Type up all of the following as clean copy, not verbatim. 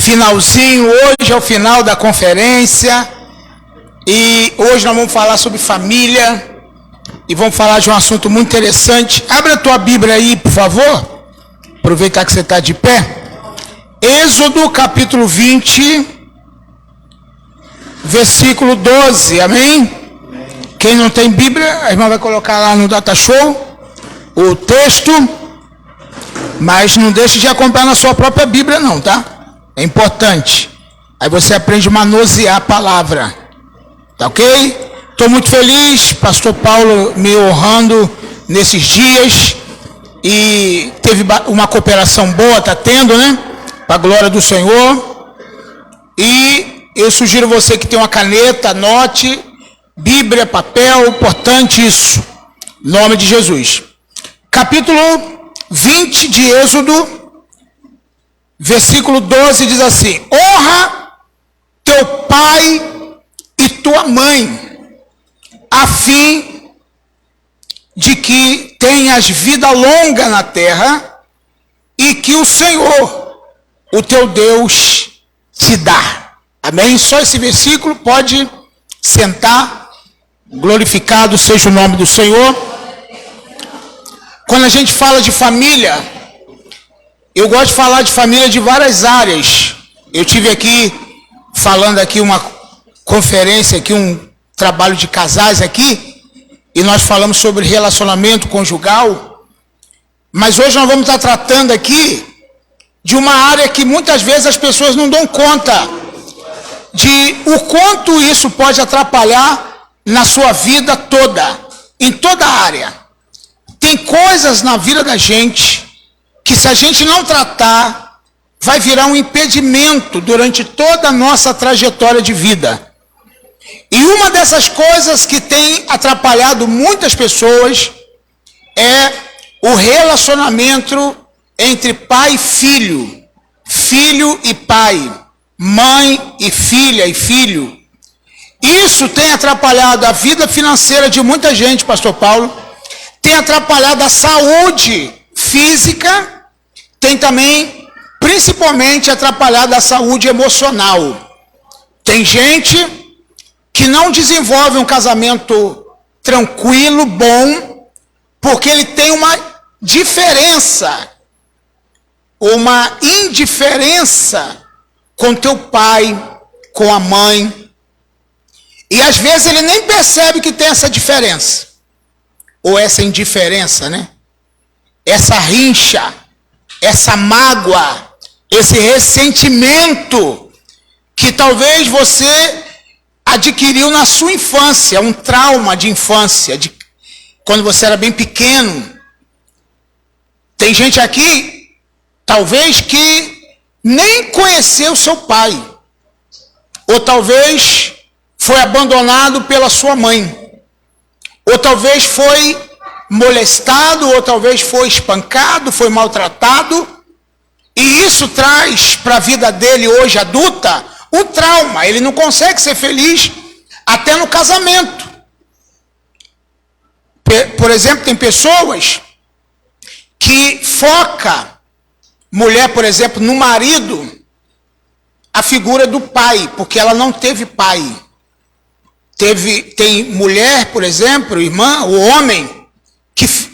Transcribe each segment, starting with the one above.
Finalzinho, hoje é o final da conferência e hoje nós vamos falar sobre família e vamos falar de um assunto muito interessante. Abre a tua Bíblia aí, por favor, aproveitar que você está de pé. Êxodo capítulo 20, versículo 12, amém? Quem não tem Bíblia, a irmã vai colocar lá no Data Show o texto, mas não deixe de acompanhar na sua própria Bíblia não, tá? É importante. Aí você aprende a manusear a palavra. Tá ok? Estou muito feliz, pastor Paulo me honrando nesses dias. E teve uma cooperação boa, tá tendo, né? Para a glória do Senhor. E eu sugiro você que tem uma caneta, anote. Bíblia, papel, importante isso. Em nome de Jesus. Capítulo 20 de Êxodo. Versículo 12 diz assim: honra teu pai e tua mãe, a fim de que tenhas vida longa na terra e que o Senhor, o teu Deus, te dá. Amém? Só esse versículo, pode sentar. Glorificado seja o nome do Senhor. Quando a gente fala de família, eu gosto de falar de família de várias áreas. Eu tive aqui, falando aqui uma conferência, aqui um trabalho de casais aqui, e nós falamos sobre relacionamento conjugal, mas hoje nós vamos estar tratando aqui de uma área que muitas vezes as pessoas não dão conta de o quanto isso pode atrapalhar na sua vida toda, em toda a área. Tem coisas na vida da gente que, se a gente não tratar, vai virar um impedimento durante toda a nossa trajetória de vida. E uma dessas coisas que tem atrapalhado muitas pessoas é o relacionamento entre pai e filho, filho e pai, mãe e filha e filho. Isso tem atrapalhado a vida financeira de muita gente, pastor Paulo, tem atrapalhado a saúde física, tem também, principalmente, atrapalhado a saúde emocional. Tem gente que não desenvolve um casamento tranquilo, bom, porque ele tem uma diferença, uma indiferença com teu pai, com a mãe. E às vezes ele nem percebe que tem essa diferença, ou essa indiferença, né? Essa rincha, essa mágoa, esse ressentimento que talvez você adquiriu na sua infância, um trauma de infância, de quando você era bem pequeno. Tem gente aqui, talvez, que nem conheceu seu pai, ou talvez foi abandonado pela sua mãe, ou talvez foi molestado, ou talvez foi espancado, foi maltratado, e isso traz para a vida dele hoje adulta um trauma. Ele não consegue ser feliz até no casamento. Por exemplo, tem pessoas que focam, mulher, por exemplo, no marido, a figura do pai, porque ela não teve pai. Tem mulher, por exemplo, irmã, o homem,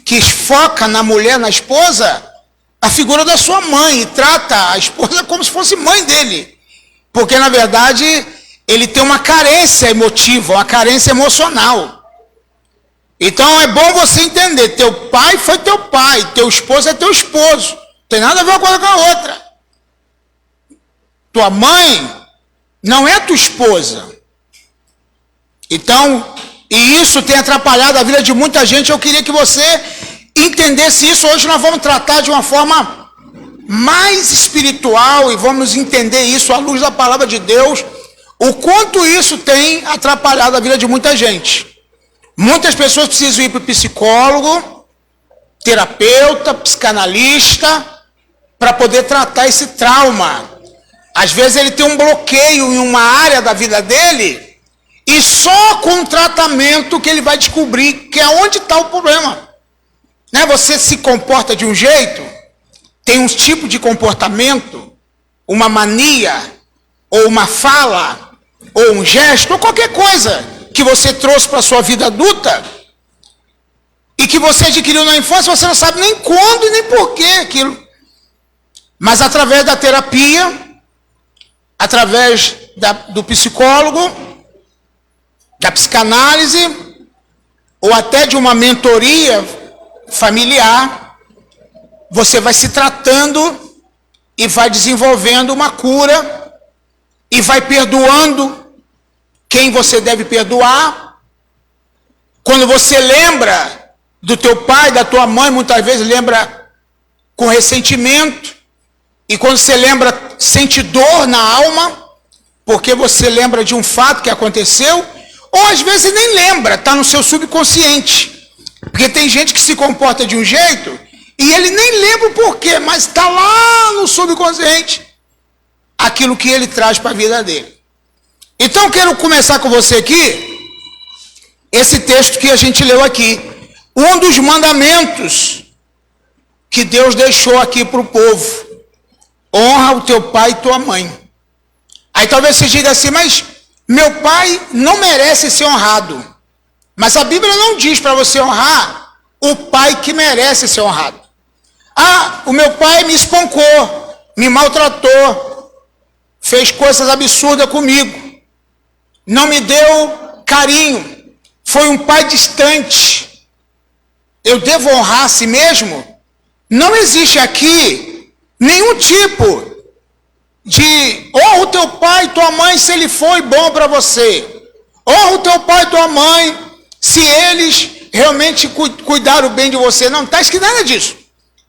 que foca na mulher, na esposa, a figura da sua mãe, e trata a esposa como se fosse mãe dele. Porque, na verdade, ele tem uma carência emotiva, uma carência emocional. Então, é bom você entender, teu pai foi teu pai, teu esposo é teu esposo. Não tem nada a ver uma coisa com a outra. Tua mãe não é tua esposa. Então, e isso tem atrapalhado a vida de muita gente. Eu queria que você entendesse isso. Hoje nós vamos tratar de uma forma mais espiritual e vamos entender isso à luz da palavra de Deus, o quanto isso tem atrapalhado a vida de muita gente. Muitas pessoas precisam ir para o psicólogo, terapeuta, psicanalista, para poder tratar esse trauma. Às vezes ele tem um bloqueio em uma área da vida dele, e só com o tratamento que ele vai descobrir que é onde está o problema. Né? Você se comporta de um jeito, tem um tipo de comportamento, uma mania, ou uma fala, ou um gesto, ou qualquer coisa que você trouxe para a sua vida adulta, e que você adquiriu na infância, você não sabe nem quando e nem por que aquilo. Mas através da terapia, através do psicólogo, da psicanálise, ou até de uma mentoria familiar, você vai se tratando e vai desenvolvendo uma cura e vai perdoando quem você deve perdoar. Quando você lembra do teu pai, da tua mãe, muitas vezes lembra com ressentimento, e quando você lembra, sente dor na alma, porque você lembra de um fato que aconteceu, ou às vezes nem lembra, está no seu subconsciente, porque tem gente que se comporta de um jeito, e ele nem lembra o porquê, mas está lá no subconsciente, aquilo que ele traz para a vida dele. Então quero começar com você aqui, esse texto que a gente leu aqui, um dos mandamentos que Deus deixou aqui para o povo: honra o teu pai e tua mãe. Aí talvez você diga assim, mas meu pai não merece ser honrado. Mas a Bíblia não diz para você honrar o pai que merece ser honrado. Ah, o meu pai me espancou, me maltratou, fez coisas absurdas comigo, não me deu carinho, foi um pai distante. Eu devo honrar a si mesmo? Não existe aqui nenhum tipo de honra o teu pai e tua mãe se ele foi bom para você. Honra o teu pai e tua mãe se eles realmente cuidaram bem de você. Não está escrito nada disso.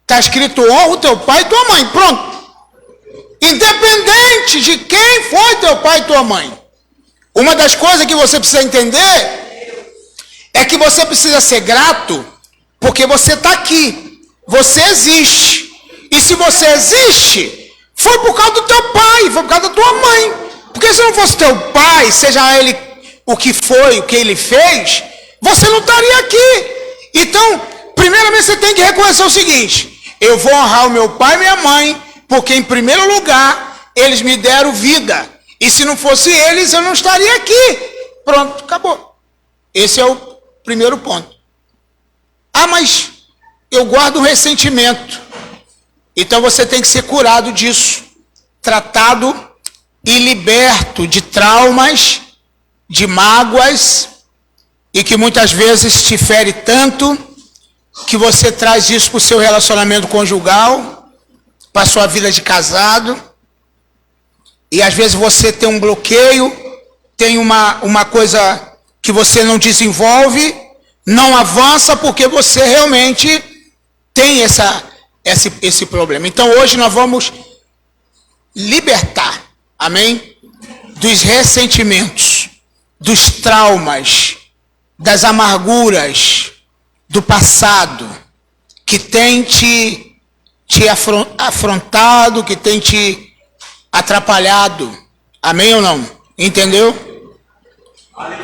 Está escrito honra o teu pai e tua mãe. Pronto. Independente de quem foi teu pai e tua mãe. Uma das coisas que você precisa entender é que você precisa ser grato porque você está aqui. Você existe. E se você existe, foi por causa do teu pai, foi por causa da tua mãe. Porque se não fosse teu pai, seja ele o que foi, o que ele fez, você não estaria aqui. Então, primeiramente você tem que reconhecer o seguinte: eu vou honrar o meu pai e minha mãe, porque em primeiro lugar, eles me deram vida. E se não fosse eles, eu não estaria aqui. Pronto, acabou. Esse é o primeiro ponto. Ah, mas eu guardo um ressentimento. Então você tem que ser curado disso, tratado e liberto de traumas, de mágoas, e que muitas vezes te fere tanto, que você traz isso para o seu relacionamento conjugal, para a sua vida de casado, e às vezes você tem um bloqueio, tem uma coisa que você não desenvolve, não avança, porque você realmente tem esse problema. Então hoje nós vamos libertar, amém? Dos ressentimentos, dos traumas, das amarguras do passado, que tem te afrontado, que tem te atrapalhado. Amém ou não? Entendeu?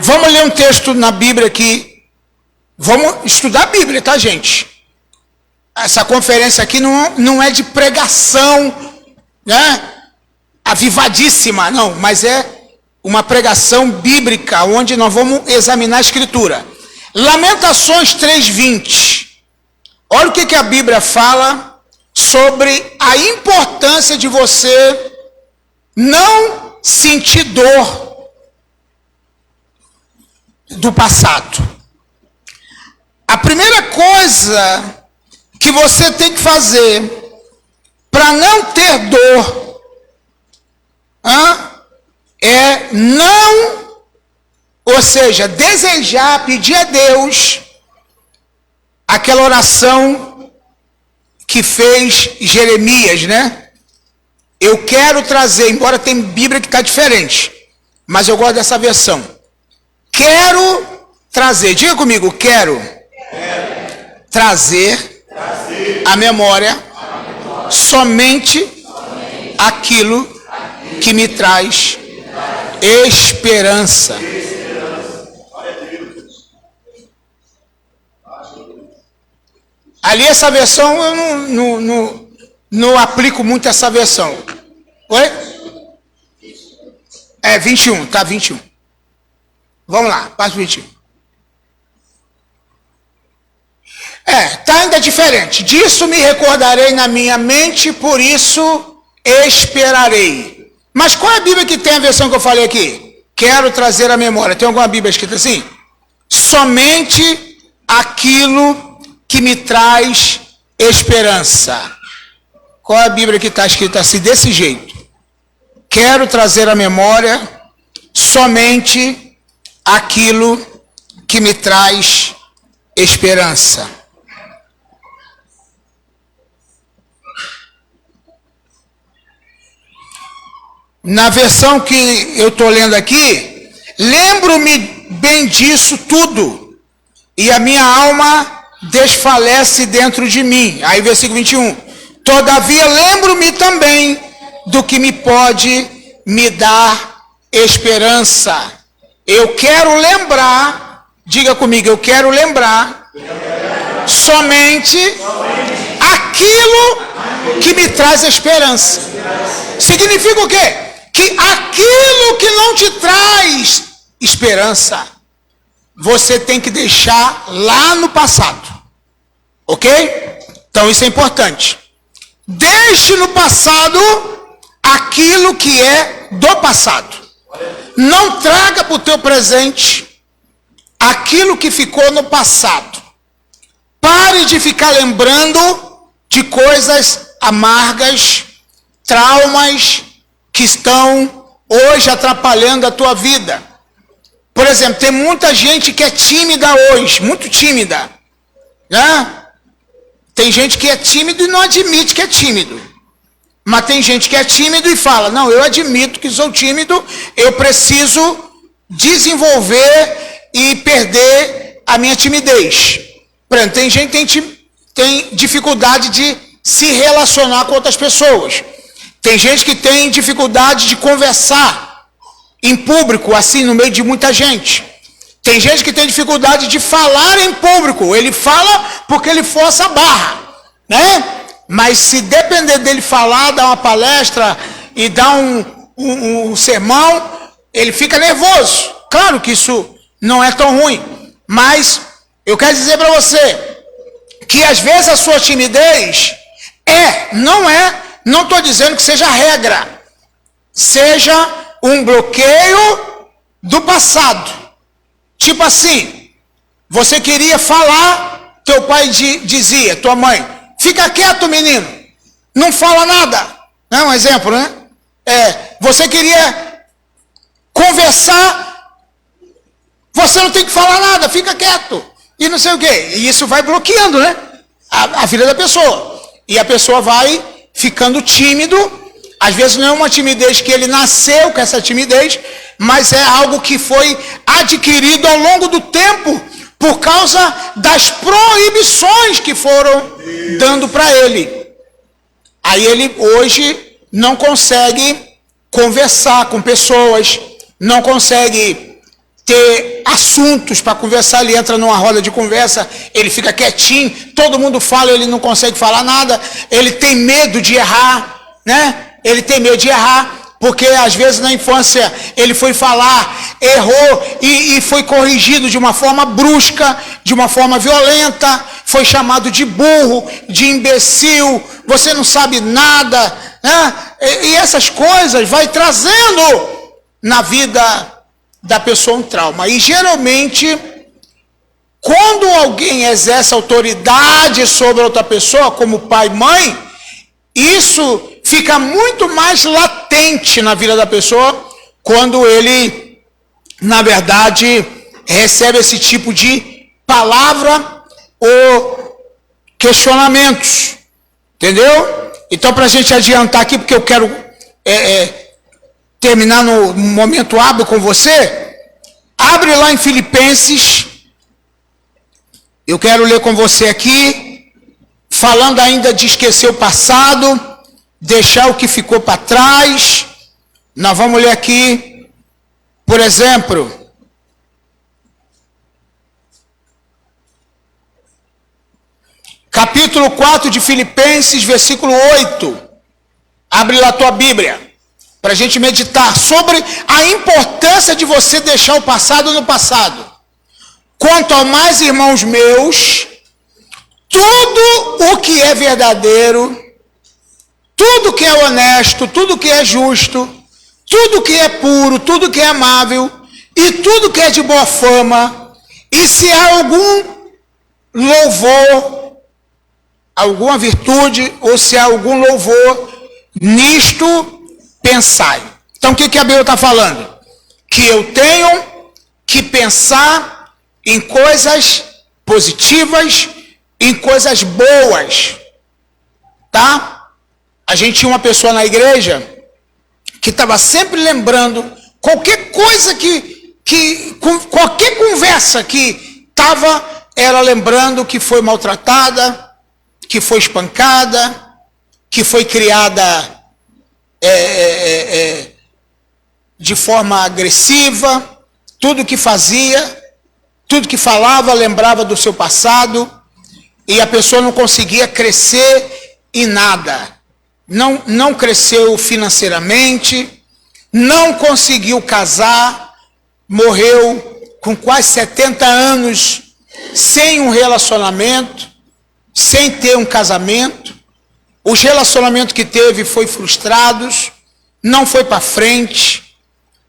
Vamos ler um texto na Bíblia aqui. Vamos estudar a Bíblia, tá, gente? Essa conferência aqui não é de pregação, né? Avivadíssima, não, mas é uma pregação bíblica, onde nós vamos examinar a Escritura. Lamentações 3:20. Olha o que a Bíblia fala sobre a importância de você não sentir dor do passado. A primeira coisa que você tem que fazer para não ter dor é não, ou seja, desejar, pedir a Deus aquela oração que fez Jeremias, né? Eu quero trazer, embora tem Bíblia que está diferente, mas eu gosto dessa versão. Quero trazer, diga comigo, quero trazer à memória somente aquilo que me traz esperança. Ali essa versão eu não aplico muito essa versão. Oi? 21, tá, 21. Vamos lá, passo 21. Tá ainda diferente. Disso me recordarei na minha mente, por isso esperarei. Mas qual é a Bíblia que tem a versão que eu falei aqui? Quero trazer a memória. Tem alguma Bíblia escrita assim? Somente aquilo que me traz esperança. Qual é a Bíblia que está escrita assim, desse jeito? Quero trazer à memória somente aquilo que me traz esperança. Na versão que eu estou lendo aqui, lembro-me bem disso tudo, e a minha alma desfalece dentro de mim. Aí versículo 21. Todavia lembro-me também do que me pode me dar esperança. Eu quero lembrar, diga comigo, eu quero lembrar somente aquilo que me traz esperança. Significa o quê? Que aquilo que não te traz esperança, você tem que deixar lá no passado. Ok? Então isso é importante. Deixe no passado aquilo que é do passado. Não traga para o teu presente aquilo que ficou no passado. Pare de ficar lembrando de coisas amargas, traumas que estão hoje atrapalhando a tua vida. Por exemplo, tem muita gente que é tímida hoje, muito tímida, né? Tem gente que é tímido e não admite que é tímido. Mas tem gente que é tímido e fala, não, eu admito que sou tímido, eu preciso desenvolver e perder a minha timidez. Por exemplo, tem gente que tem dificuldade de se relacionar com outras pessoas. Tem gente que tem dificuldade de conversar em público, assim, no meio de muita gente. Tem gente que tem dificuldade de falar em público. Ele fala porque ele força a barra, né? Mas se depender dele falar, dar uma palestra e dar um sermão, ele fica nervoso. Claro que isso não é tão ruim, mas eu quero dizer para você que às vezes a sua timidez não estou dizendo que seja regra, seja um bloqueio do passado. Tipo assim, você queria falar, teu pai dizia, tua mãe, fica quieto, menino, não fala nada. É um exemplo, né? Você queria conversar, você não tem que falar nada, fica quieto. E não sei o quê. E isso vai bloqueando, né? A vida da pessoa. E a pessoa vai ficando tímido. Às vezes não é uma timidez que ele nasceu com essa timidez, mas é algo que foi adquirido ao longo do tempo por causa das proibições que foram dando para ele. Aí ele hoje não consegue conversar com pessoas, não consegue ter assuntos para conversar. Ele entra numa roda de conversa, ele fica quietinho, todo mundo fala, ele não consegue falar nada, ele tem medo de errar, né? Ele tem medo de errar, porque às vezes na infância ele foi falar, errou e foi corrigido de uma forma brusca, de uma forma violenta, foi chamado de burro, de imbecil, você não sabe nada, né? E essas coisas vai trazendo na vida da pessoa um trauma. E geralmente, quando alguém exerce autoridade sobre outra pessoa, como pai e mãe, isso fica muito mais latente na vida da pessoa quando ele, na verdade, recebe esse tipo de palavra ou questionamentos. Entendeu? Então, para a gente adiantar aqui, porque eu quero terminar no momento hábil com você, abre lá em Filipenses. Eu quero ler com você aqui, falando ainda de esquecer o passado, deixar o que ficou para trás. Nós vamos ler aqui, por exemplo, capítulo 4 de Filipenses, versículo 8. Abre lá a tua Bíblia. para a gente meditar sobre a importância de você deixar o passado no passado. Quanto ao mais, irmãos meus, tudo o que é verdadeiro, tudo que é honesto, tudo que é justo, tudo que é puro, tudo que é amável, e tudo que é de boa fama, e se há algum louvor, alguma virtude, ou se há algum louvor, nisto pensai. Então o que a Bíblia está falando? Que eu tenho que pensar em coisas positivas, em coisas boas, tá? A gente tinha uma pessoa na igreja que estava sempre lembrando qualquer coisa qualquer conversa que estava, ela lembrando que foi maltratada, que foi espancada, que foi criada de forma agressiva, tudo que fazia, tudo que falava, lembrava do seu passado, e a pessoa não conseguia crescer em nada. Não cresceu financeiramente, não conseguiu casar, morreu com quase 70 anos sem um relacionamento, sem ter um casamento. Os relacionamentos que teve foi frustrados, não foi para frente,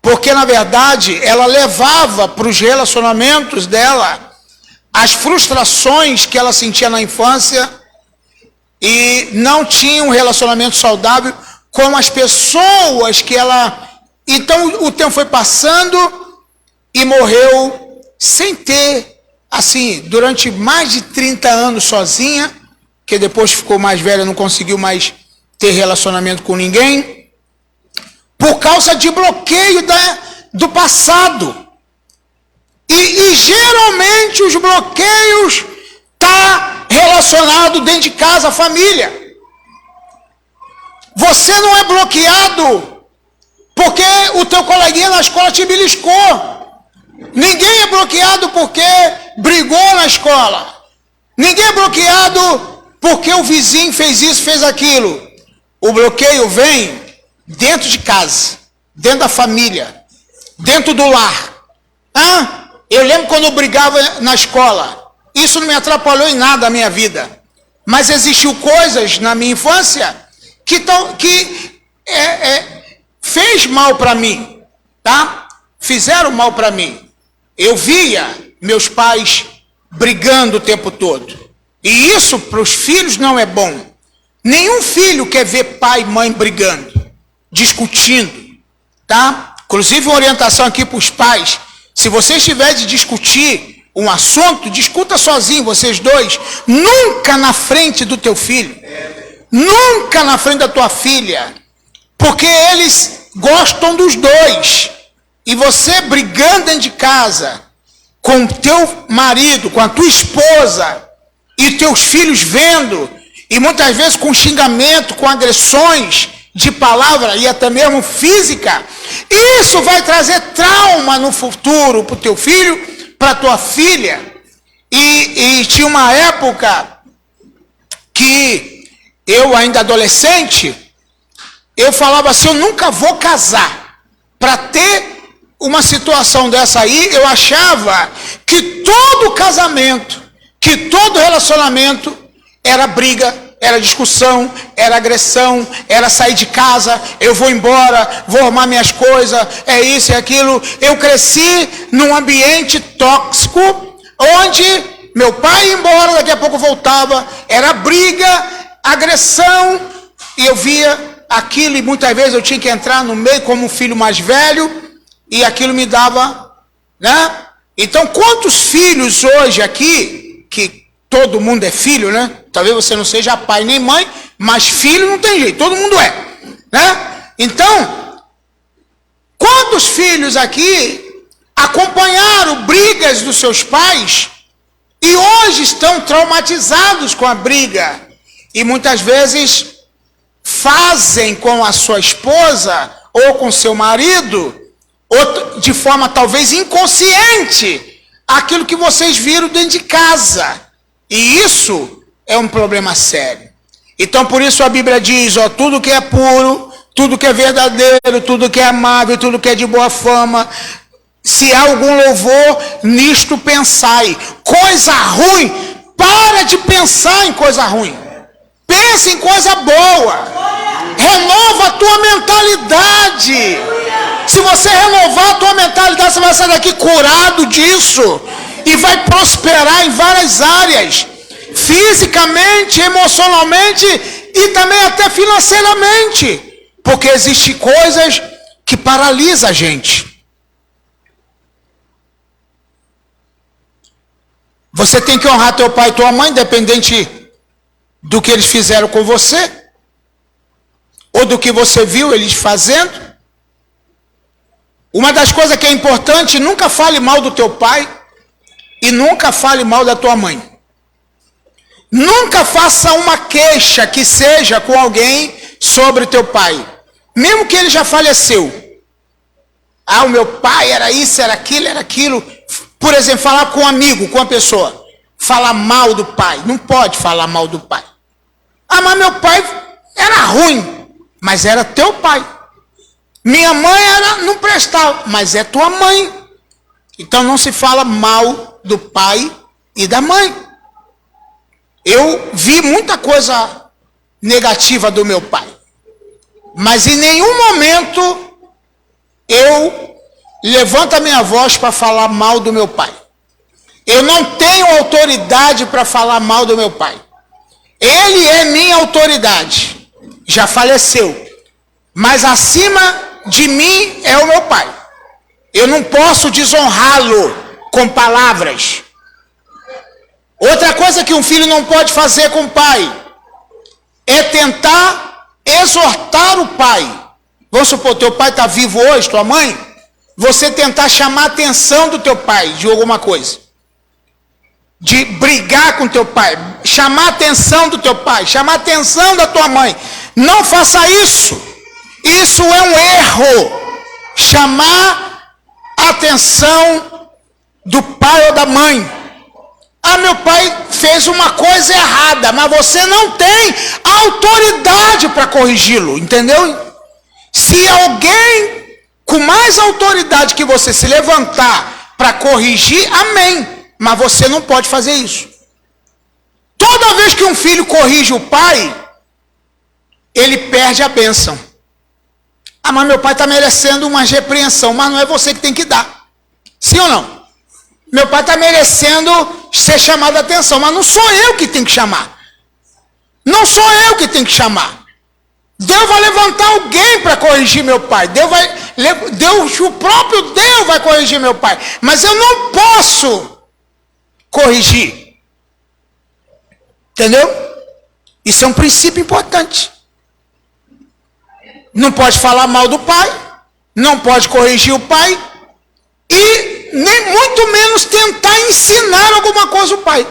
porque na verdade ela levava para os relacionamentos dela as frustrações que ela sentia na infância e não tinha um relacionamento saudável com as pessoas que ela... Então o tempo foi passando e morreu sem ter, assim, durante mais de 30 anos sozinha, que depois ficou mais velha, não conseguiu mais ter relacionamento com ninguém, por causa de bloqueio do passado. E geralmente os bloqueios estão relacionados dentro de casa, família. Você não é bloqueado porque o teu coleguinha na escola te beliscou. Ninguém é bloqueado porque brigou na escola. Ninguém é bloqueado porque o vizinho fez isso, fez aquilo. O bloqueio vem dentro de casa, dentro da família, dentro do lar. Eu lembro quando eu brigava na escola. Isso não me atrapalhou em nada a minha vida. Mas existiu coisas na minha infância que fez mal para mim, tá? Fizeram mal para mim. Eu via meus pais brigando o tempo todo. E isso para os filhos não é bom. Nenhum filho quer ver pai e mãe brigando, discutindo, tá? Inclusive uma orientação aqui para os pais. Se você estiver de discutir um assunto, discuta sozinho, vocês dois. Nunca na frente do teu filho. Nunca na frente da tua filha. Porque eles gostam dos dois. E você brigando dentro de casa, com o teu marido, com a tua esposa, e teus filhos vendo, e muitas vezes com xingamento, com agressões de palavra e até mesmo física, isso vai trazer trauma no futuro para o teu filho, para a tua filha. E tinha uma época que eu, ainda adolescente, eu falava assim, eu nunca vou casar. Para ter uma situação dessa aí, eu achava que todo casamento, que todo relacionamento era briga, era discussão, era agressão, era sair de casa, eu vou embora, vou arrumar minhas coisas, é isso, é aquilo. Eu cresci num ambiente tóxico, onde meu pai ia embora, daqui a pouco voltava, era briga, agressão, e eu via aquilo, e muitas vezes eu tinha que entrar no meio como um filho mais velho, e aquilo me dava, né? Então, quantos filhos hoje aqui, que todo mundo é filho, né? Talvez você não seja pai nem mãe, mas filho não tem jeito, todo mundo é, né? Então, quantos filhos aqui acompanharam brigas dos seus pais e hoje estão traumatizados com a briga e muitas vezes fazem com a sua esposa ou com seu marido, ou de forma talvez inconsciente, aquilo que vocês viram dentro de casa. E isso é um problema sério. Então, por isso a Bíblia diz, tudo que é puro, tudo que é verdadeiro, tudo que é amável, tudo que é de boa fama. Se há algum louvor, nisto pensai. Coisa ruim, para de pensar em coisa ruim. Pensa em coisa boa. Renova a tua mentalidade. Se você renovar a tua mentalidade, você vai sair daqui curado disso. E vai prosperar em várias áreas. Fisicamente, emocionalmente e também até financeiramente. Porque existem coisas que paralisam a gente. Você tem que honrar teu pai e tua mãe, independente do que eles fizeram com você, ou do que você viu eles fazendo. Uma das coisas que é importante, nunca fale mal do teu pai e nunca fale mal da tua mãe. Nunca faça uma queixa que seja com alguém sobre teu pai, mesmo que ele já faleceu. Ah, o meu pai era isso, era aquilo. Por exemplo, falar com um amigo, com uma pessoa, falar mal do pai. Não pode falar mal do pai. Ah, mas meu pai era ruim, mas era teu pai. Minha mãe não prestava, mas é tua mãe. Então não se fala mal do pai e da mãe. Eu vi muita coisa negativa do meu pai, mas em nenhum momento eu levanto a minha voz para falar mal do meu pai. Eu não tenho autoridade para falar mal do meu pai. Ele é minha autoridade. Já faleceu. Mas acima de mim é o meu pai. Eu não posso desonrá-lo com palavras. Outra coisa que um filho não pode fazer com o pai é tentar exortar o pai. Vamos supor, teu pai está vivo hoje, tua mãe, você tentar chamar a atenção do teu pai de alguma coisa. De brigar com teu pai, chamar a atenção do teu pai, chamar a atenção da tua mãe. Não faça isso. Isso é um erro. Chamar a atenção do pai ou da mãe. Ah, meu pai fez uma coisa errada, mas você não tem autoridade para corrigi-lo, entendeu? Se alguém com mais autoridade que você se levantar para corrigir, amém. Mas você não pode fazer isso. Toda vez que um filho corrige o pai, ele perde a bênção. Ah, mas meu pai está merecendo uma repreensão, mas não é você que tem que dar. Sim ou não? Meu pai está merecendo ser chamado a atenção, mas não sou eu que tenho que chamar. Não sou eu que tenho que chamar. Deus vai levantar alguém para corrigir meu pai. O próprio Deus vai corrigir meu pai. Mas eu não posso corrigir. Entendeu? Isso é um princípio importante. Não pode falar mal do pai, não pode corrigir o pai e nem muito menos tentar ensinar alguma coisa ao pai.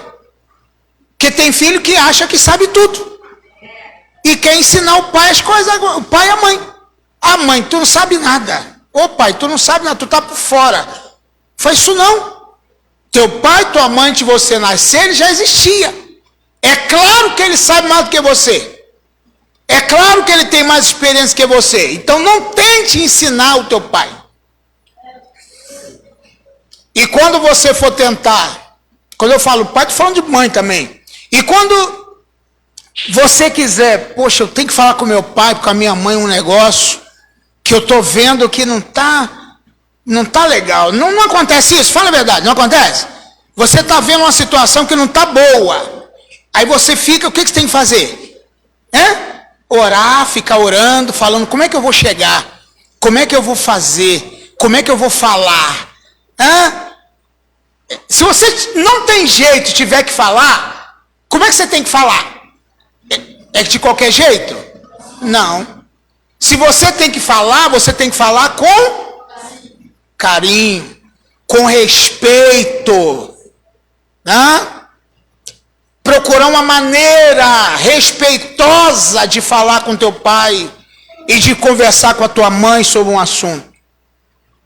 Porque tem filho que acha que sabe tudo e quer ensinar o pai as coisas, o pai e a mãe. Ah, mãe, tu não sabe nada. Ô pai, tu não sabe nada, tu tá por fora. Faz isso não. Teu pai, tua mãe, de você nascer, ele já existia. É claro que ele sabe mais do que você. É claro que ele tem mais experiência que você. Então não tente ensinar o teu pai. E quando você for tentar, quando eu falo pai, estou falando de mãe também. E quando você quiser, poxa, eu tenho que falar com meu pai, com a minha mãe um negócio que eu estou vendo que não tá legal. Não acontece isso, fala a verdade, não acontece? Você está vendo uma situação que não está boa. Aí você fica, o que você tem que fazer? Orar, ficar orando, falando, como é que eu vou chegar? Como é que eu vou fazer? Como é que eu vou falar? Se você não tem jeito, tiver que falar, como é que você tem que falar? É de qualquer jeito? Não. Se você tem que falar, você tem que falar com carinho, com respeito. Procurar uma maneira respeitosa de falar com teu pai e de conversar com a tua mãe sobre um assunto.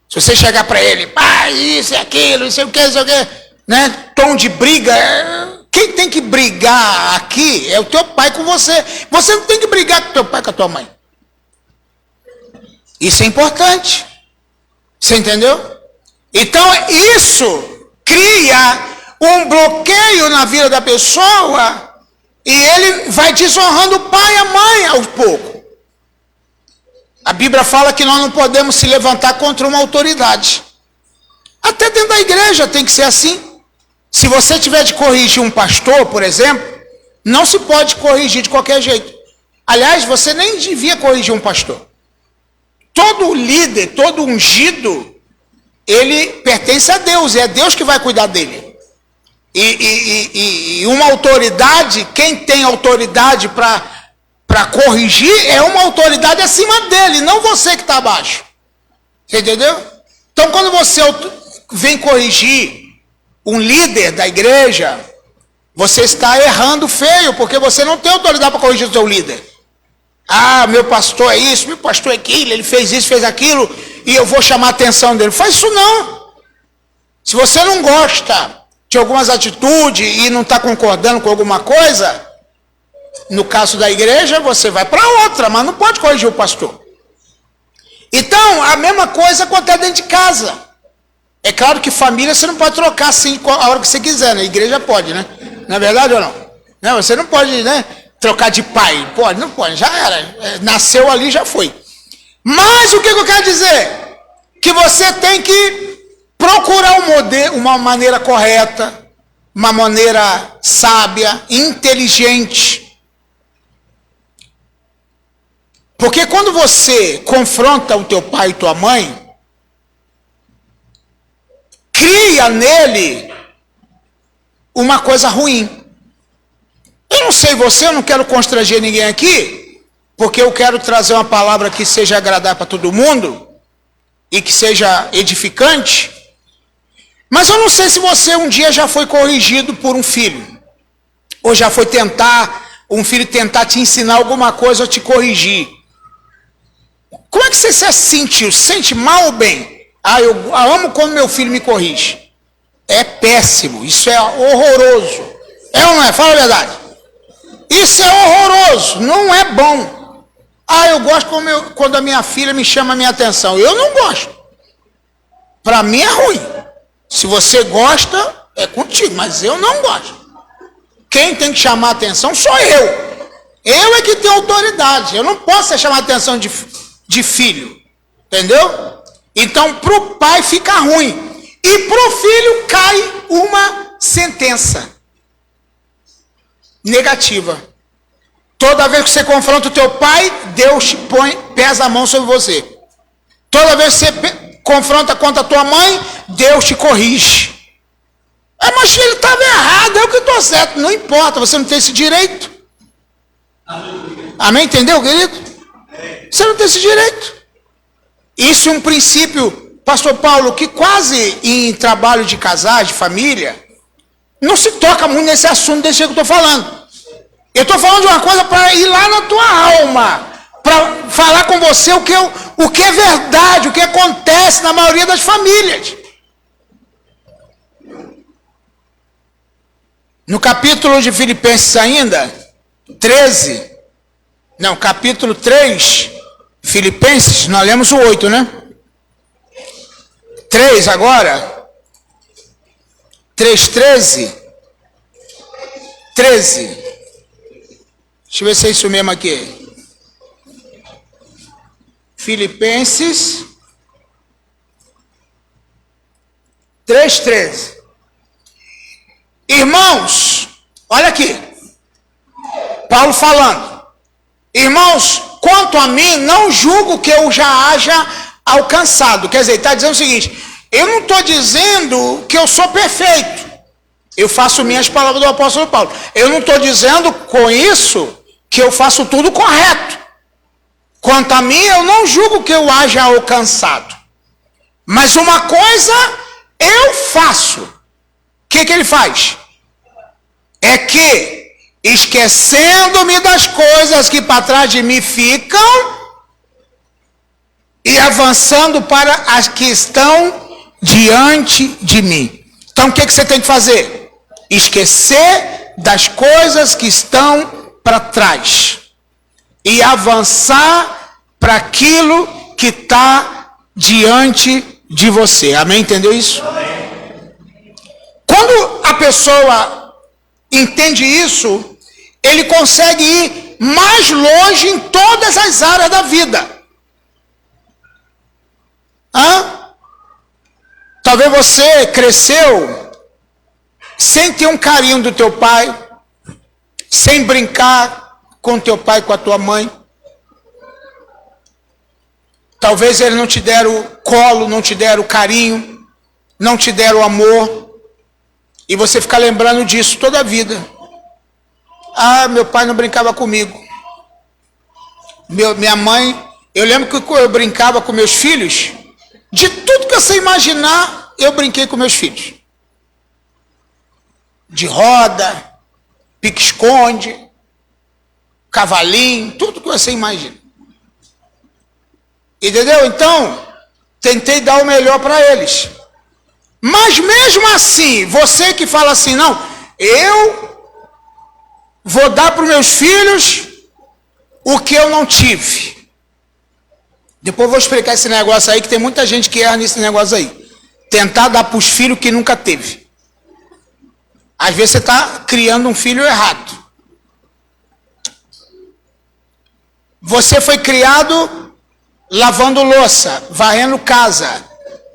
Se você chegar para ele, pai, isso e aquilo, não sei o que, né? Tom de briga, quem tem que brigar aqui é o teu pai com você. Você não tem que brigar com teu pai, com a tua mãe. Isso é importante. Você entendeu? Então, isso cria um bloqueio na vida da pessoa e ele vai desonrando o pai e a mãe aos poucos. A Bíblia fala que nós não podemos se levantar contra uma autoridade. Até dentro da igreja tem que ser assim. Se você tiver de corrigir um pastor, por exemplo, não se pode corrigir de qualquer jeito. Aliás, você nem devia corrigir um pastor. Todo líder, todo ungido, ele pertence a Deus, e é Deus que vai cuidar dele. E uma autoridade, quem tem autoridade para corrigir, é uma autoridade acima dele, não você que está abaixo. Você entendeu? Então, quando você vem corrigir um líder da igreja, você está errando feio, porque você não tem autoridade para corrigir o seu líder. Ah, meu pastor é isso, meu pastor é aquilo, ele fez isso, fez aquilo, e eu vou chamar a atenção dele. Faz isso não. Se você não gosta de algumas atitudes e não está concordando com alguma coisa, no caso da igreja, você vai para outra, mas não pode corrigir o pastor. Então, a mesma coisa acontece dentro de casa. É claro que família você não pode trocar assim a hora que você quiser, né? A igreja pode, né? Não é verdade ou não? Não, você não pode, né, trocar de pai. Pode, não pode, já era. Nasceu ali, já foi. Mas o que eu quero dizer? Que você tem que procurar uma maneira correta, uma maneira sábia, inteligente. Porque quando você confronta o teu pai e tua mãe, cria nele uma coisa ruim. Eu não sei você, eu não quero constranger ninguém aqui, porque eu quero trazer uma palavra que seja agradável para todo mundo e que seja edificante. Mas eu não sei se você um dia já foi corrigido por um filho, ou já foi um filho tentar te ensinar alguma coisa ou te corrigir. Como é que você se sentiu? Sente mal ou bem? Ah, eu amo quando meu filho me corrige. É péssimo, isso é horroroso. É ou não é? Fala a verdade. Isso é horroroso, não é bom. Ah, eu gosto quando a minha filha me chama a minha atenção. Eu não gosto. Para mim é ruim. Se você gosta, é contigo, mas eu não gosto. Quem tem que chamar a atenção sou eu. Eu é que tenho autoridade. Eu não posso ser chamado a atenção de filho. Entendeu? Então, para o pai fica ruim. E para o filho cai uma sentença negativa. Toda vez que você confronta o teu pai, Deus pesa a mão sobre você. Toda vez que você confronta contra a tua mãe, Deus te corrige. Mas ele estava errado, eu que estou certo. Não importa, você não tem esse direito. Amém? Entendeu, querido? Você não tem esse direito. Isso é um princípio, pastor Paulo, que quase em trabalho de casais, de família, não se toca muito nesse assunto desse jeito que eu estou falando. Eu estou falando de uma coisa para ir lá na tua alma, para falar com você o que é verdade, o que acontece na maioria das famílias. No capítulo de Filipenses ainda, capítulo 3, Filipenses, nós lemos o 8, né? 3 agora. 3:13. 13. Deixa eu ver se é isso mesmo aqui. Filipenses 3:13. Irmãos, olha aqui. Paulo falando. Irmãos, quanto a mim, não julgo que eu já haja alcançado. Quer dizer, ele está dizendo o seguinte: eu não estou dizendo que eu sou perfeito. Eu faço minhas palavras do apóstolo Paulo. Eu não estou dizendo com isso que eu faço tudo correto. Quanto a mim, eu não julgo que eu haja alcançado. Mas uma coisa eu faço. O que ele faz? É que, esquecendo-me das coisas que para trás de mim ficam, e avançando para as que estão diante de mim. Então o que você tem que fazer? Esquecer das coisas que estão para trás e avançar para aquilo que está diante de você. Amém? Entendeu isso? Amém. Quando a pessoa entende isso, ele consegue ir mais longe em todas as áreas da vida. Talvez você cresceu sem ter um carinho do teu pai, sem brincar com teu pai e com a tua mãe. Talvez eles não te deram colo, não te deram carinho, não te deram amor. E você fica lembrando disso toda a vida. Meu pai não brincava comigo. Minha mãe, eu lembro que eu brincava com meus filhos, de tudo que você imaginar, eu brinquei com meus filhos. De roda, pique-esconde, cavalinho, tudo que você imagina. Entendeu? Então, tentei dar o melhor para eles. Mas mesmo assim, você que fala assim, não, eu vou dar para os meus filhos o que eu não tive. Depois eu vou explicar esse negócio aí, que tem muita gente que erra nesse negócio aí. Tentar dar para os filhos que nunca teve. Às vezes você está criando um filho errado. Você foi criado lavando louça, varrendo casa,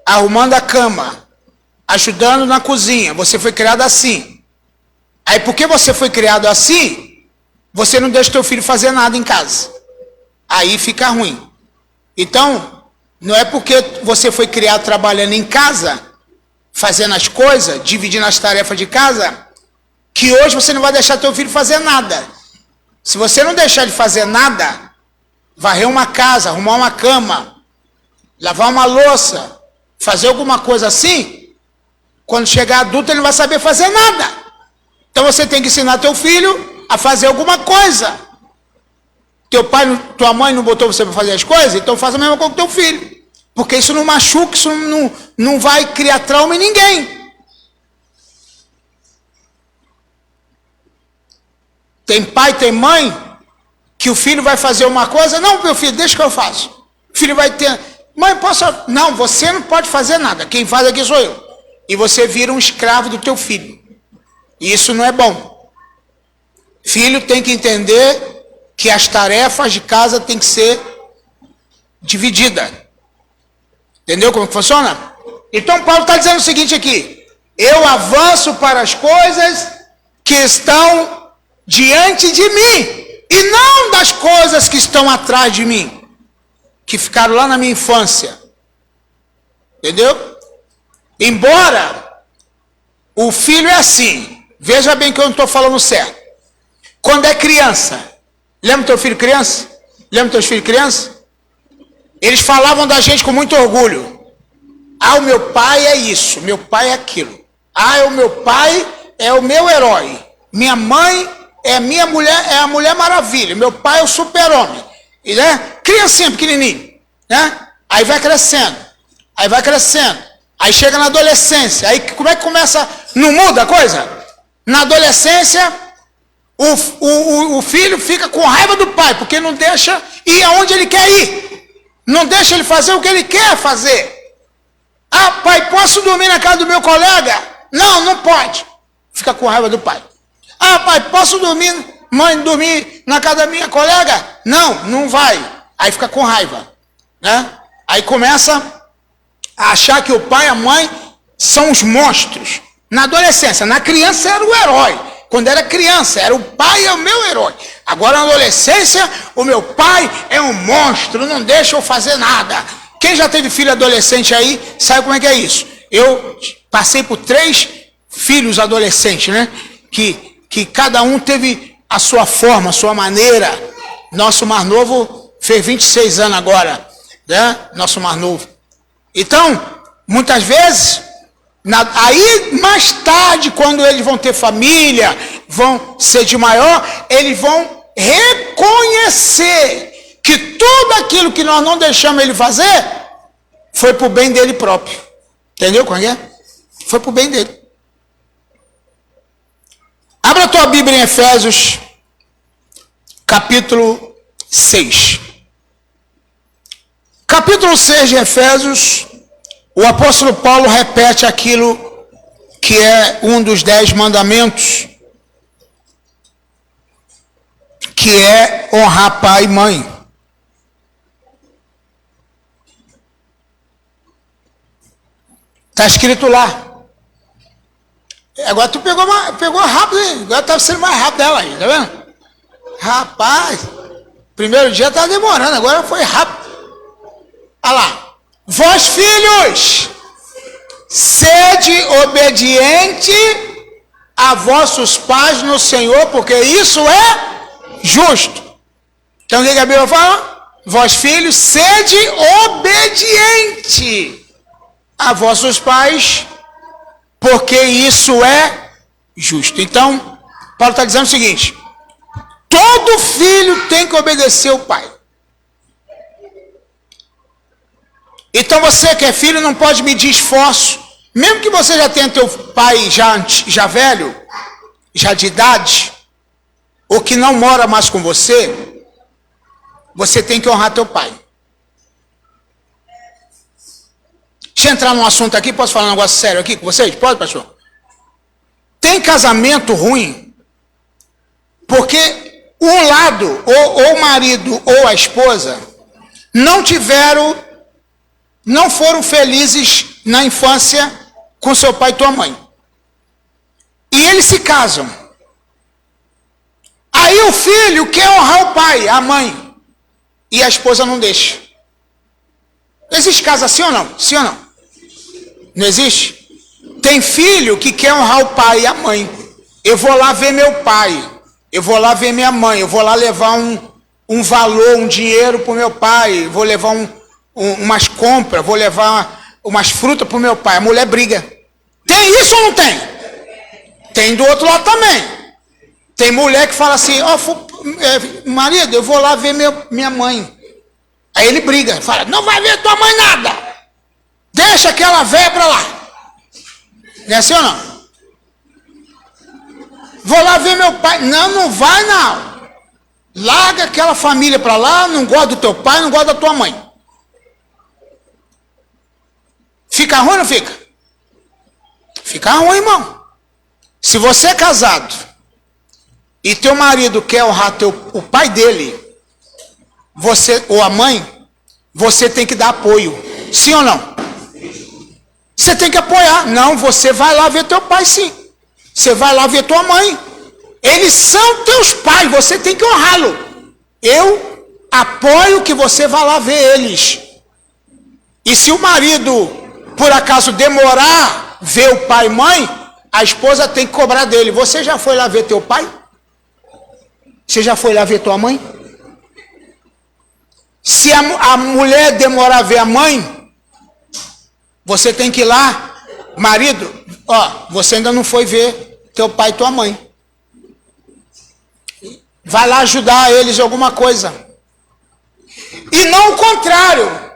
arrumando a cama, ajudando na cozinha. Você foi criado assim. Aí porque você foi criado assim, você não deixa teu filho fazer nada em casa. Aí fica ruim. Então, não é porque você foi criado trabalhando em casa, fazendo as coisas, dividindo as tarefas de casa, que hoje você não vai deixar teu filho fazer nada. Se você não deixar ele fazer nada, varrer uma casa, arrumar uma cama, lavar uma louça, fazer alguma coisa assim, quando chegar adulto ele não vai saber fazer nada. Então você tem que ensinar teu filho a fazer alguma coisa. Teu pai, tua mãe não botou você para fazer as coisas, então faça a mesma coisa com teu filho. Porque isso não machuca, isso não vai criar trauma em ninguém. Tem pai, tem mãe, que o filho vai fazer uma coisa, não, meu filho, deixa que eu faço. O filho vai ter, mãe, posso? Não, você não pode fazer nada, quem faz aqui sou eu. E você vira um escravo do teu filho. E isso não é bom. Filho tem que entender que as tarefas de casa têm que ser divididas. Entendeu como que funciona? Então Paulo está dizendo o seguinte aqui: eu avanço para as coisas que estão diante de mim, e não das coisas que estão atrás de mim, que ficaram lá na minha infância. Entendeu? Embora o filho é assim, veja bem que eu não estou falando certo. Quando é criança, lembra teu filho criança? Lembra teus filhos criança? Eles falavam da gente com muito orgulho. O meu pai é isso, meu pai é aquilo. O meu pai é o meu herói. Minha mãe é minha mulher, é a Mulher Maravilha. Meu pai é o super-homem. E, né? Criancinha pequenininho, né? Aí vai crescendo. Aí vai crescendo. Aí chega na adolescência. Aí como é que começa? Não muda a coisa? Na adolescência, o filho fica com raiva do pai, porque não deixa ir aonde ele quer ir. Não deixa ele fazer o que ele quer fazer. Pai, posso dormir na casa do meu colega? Não, não pode. Fica com raiva do pai. Pai, posso dormir na casa da minha colega? Não, não vai. Aí fica com raiva, né? Aí começa a achar que o pai e a mãe são os monstros. Na adolescência, na criança era o herói. Quando era criança, era o pai é o meu herói. Agora na adolescência, o meu pai é um monstro, não deixa eu fazer nada. Quem já teve filho adolescente aí, sabe como é que é isso. Eu passei por 3 filhos adolescentes, né? Que cada um teve a sua forma, a sua maneira. Nosso mais novo fez 26 anos agora, né? Nosso mais novo. Então, muitas vezes, aí mais tarde, quando eles vão ter família, vão ser de maior, eles vão reconhecer que tudo aquilo que nós não deixamos ele fazer, foi para o bem dele próprio. Entendeu como é? Foi para o bem dele. Abra a tua Bíblia em Efésios, capítulo 6. Capítulo 6 de Efésios, o apóstolo Paulo repete aquilo que é um dos 10 mandamentos, que é honrar pai e mãe. Está escrito lá. Agora tu pegou rápido, hein? Agora tá sendo mais rápido dela aí, tá vendo? Rapaz, primeiro dia tá demorando, agora foi rápido. Olha lá. Vós, filhos, sede obediente a vossos pais no Senhor, porque isso é justo. Então o que a Bíblia fala? Vós, filhos, sede obediente a vossos pais, porque isso é justo. Então, Paulo está dizendo o seguinte: todo filho tem que obedecer o pai. Então você que é filho não pode medir esforço, mesmo que você já tenha teu pai já velho, já de idade, ou que não mora mais com você, você tem que honrar teu pai. Deixa eu entrar num assunto aqui, posso falar um negócio sério aqui com vocês? Pode, pastor? Tem casamento ruim, porque um lado, ou o marido ou a esposa, não foram felizes na infância com seu pai e tua mãe. E eles se casam. Aí o filho quer honrar o pai, a mãe, e a esposa não deixa. Existe casa assim ou não? Sim ou não? Não existe? Tem filho que quer honrar o pai e a mãe. Eu vou lá ver meu pai, eu vou lá ver minha mãe, eu vou lá levar um valor, um dinheiro para o meu pai, vou levar umas compras, vou levar umas frutas para o meu pai. A mulher briga. Tem isso ou não tem? Tem do outro lado também. Tem mulher que fala assim: marido, eu vou lá ver minha mãe. Aí ele briga, fala: não vai ver tua mãe nada. Deixa aquela velha para lá. Não é assim ou não? Vou lá ver meu pai. Não, não vai não. Larga aquela família para lá, não gosta do teu pai, não gosta da tua mãe. Fica ruim ou não fica? Fica ruim, irmão. Se você é casado e teu marido quer honrar o pai dele, você ou a mãe, você tem que dar apoio. Sim ou não? Você tem que apoiar. Não, você vai lá ver teu pai, sim. Você vai lá ver tua mãe. Eles são teus pais, você tem que honrá-lo. Eu apoio que você vá lá ver eles. E se o marido, por acaso, demorar ver o pai e mãe, a esposa tem que cobrar dele. Você já foi lá ver teu pai? Você já foi lá ver tua mãe? Se a mulher demorar a ver a mãe, você tem que ir lá, marido, você ainda não foi ver teu pai e tua mãe. Vai lá ajudar eles em alguma coisa. E não o contrário.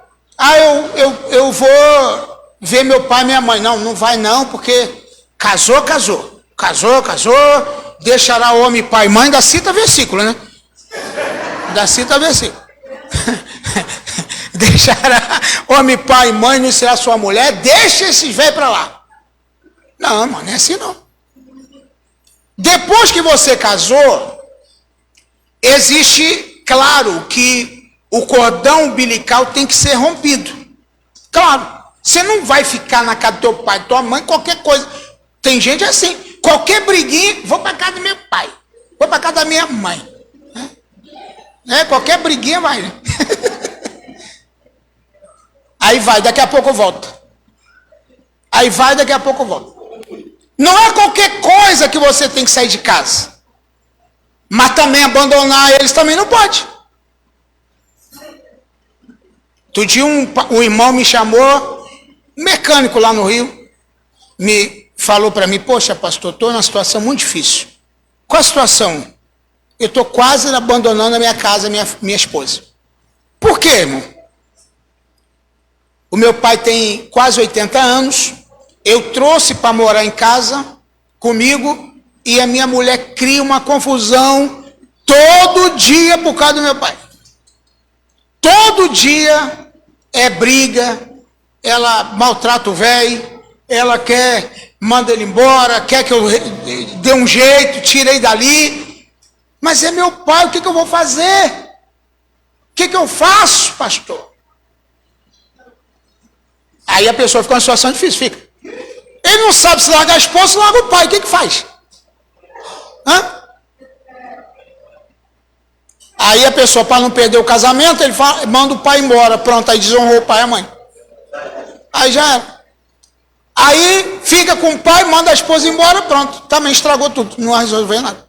Eu vou ver meu pai e minha mãe. Não, não vai não, porque casou, deixará homem, pai e mãe, ainda cita versículo, né? Ainda cita versículo. Deixará homem, pai e mãe, não será sua mulher, deixa esses velhos para lá. Não, mano, não é assim não. Depois que você casou, existe, claro, que o cordão umbilical tem que ser rompido. Claro, você não vai ficar na casa do teu pai, tua mãe, qualquer coisa. Tem gente assim, qualquer briguinha, vou para casa do meu pai, vou para casa da minha mãe. Qualquer briguinha vai, né? Aí vai, daqui a pouco volta. Aí vai, daqui a pouco volta. Não é qualquer coisa que você tem que sair de casa. Mas também abandonar eles também não pode. Outro dia um irmão me chamou, mecânico lá no Rio, me falou para mim: poxa, pastor, estou numa situação muito difícil. Qual a situação? Eu estou quase abandonando a minha casa, minha esposa. Por quê, irmão? O meu pai tem quase 80 anos, eu trouxe para morar em casa comigo e a minha mulher cria uma confusão todo dia por causa do meu pai. Todo dia é briga, ela maltrata o velho, ela manda ele embora, quer que eu dê um jeito, tirei dali. Mas é meu pai, o que eu vou fazer? O que eu faço, pastor? Aí a pessoa fica numa situação difícil, fica. Ele não sabe se larga a esposa, larga o pai, o que faz? Hã? Aí a pessoa, para não perder o casamento, ele manda o pai embora, pronto, aí desonrou o pai e a mãe. Aí já era. Aí fica com o pai, manda a esposa embora, pronto, também estragou tudo, não resolveu nada.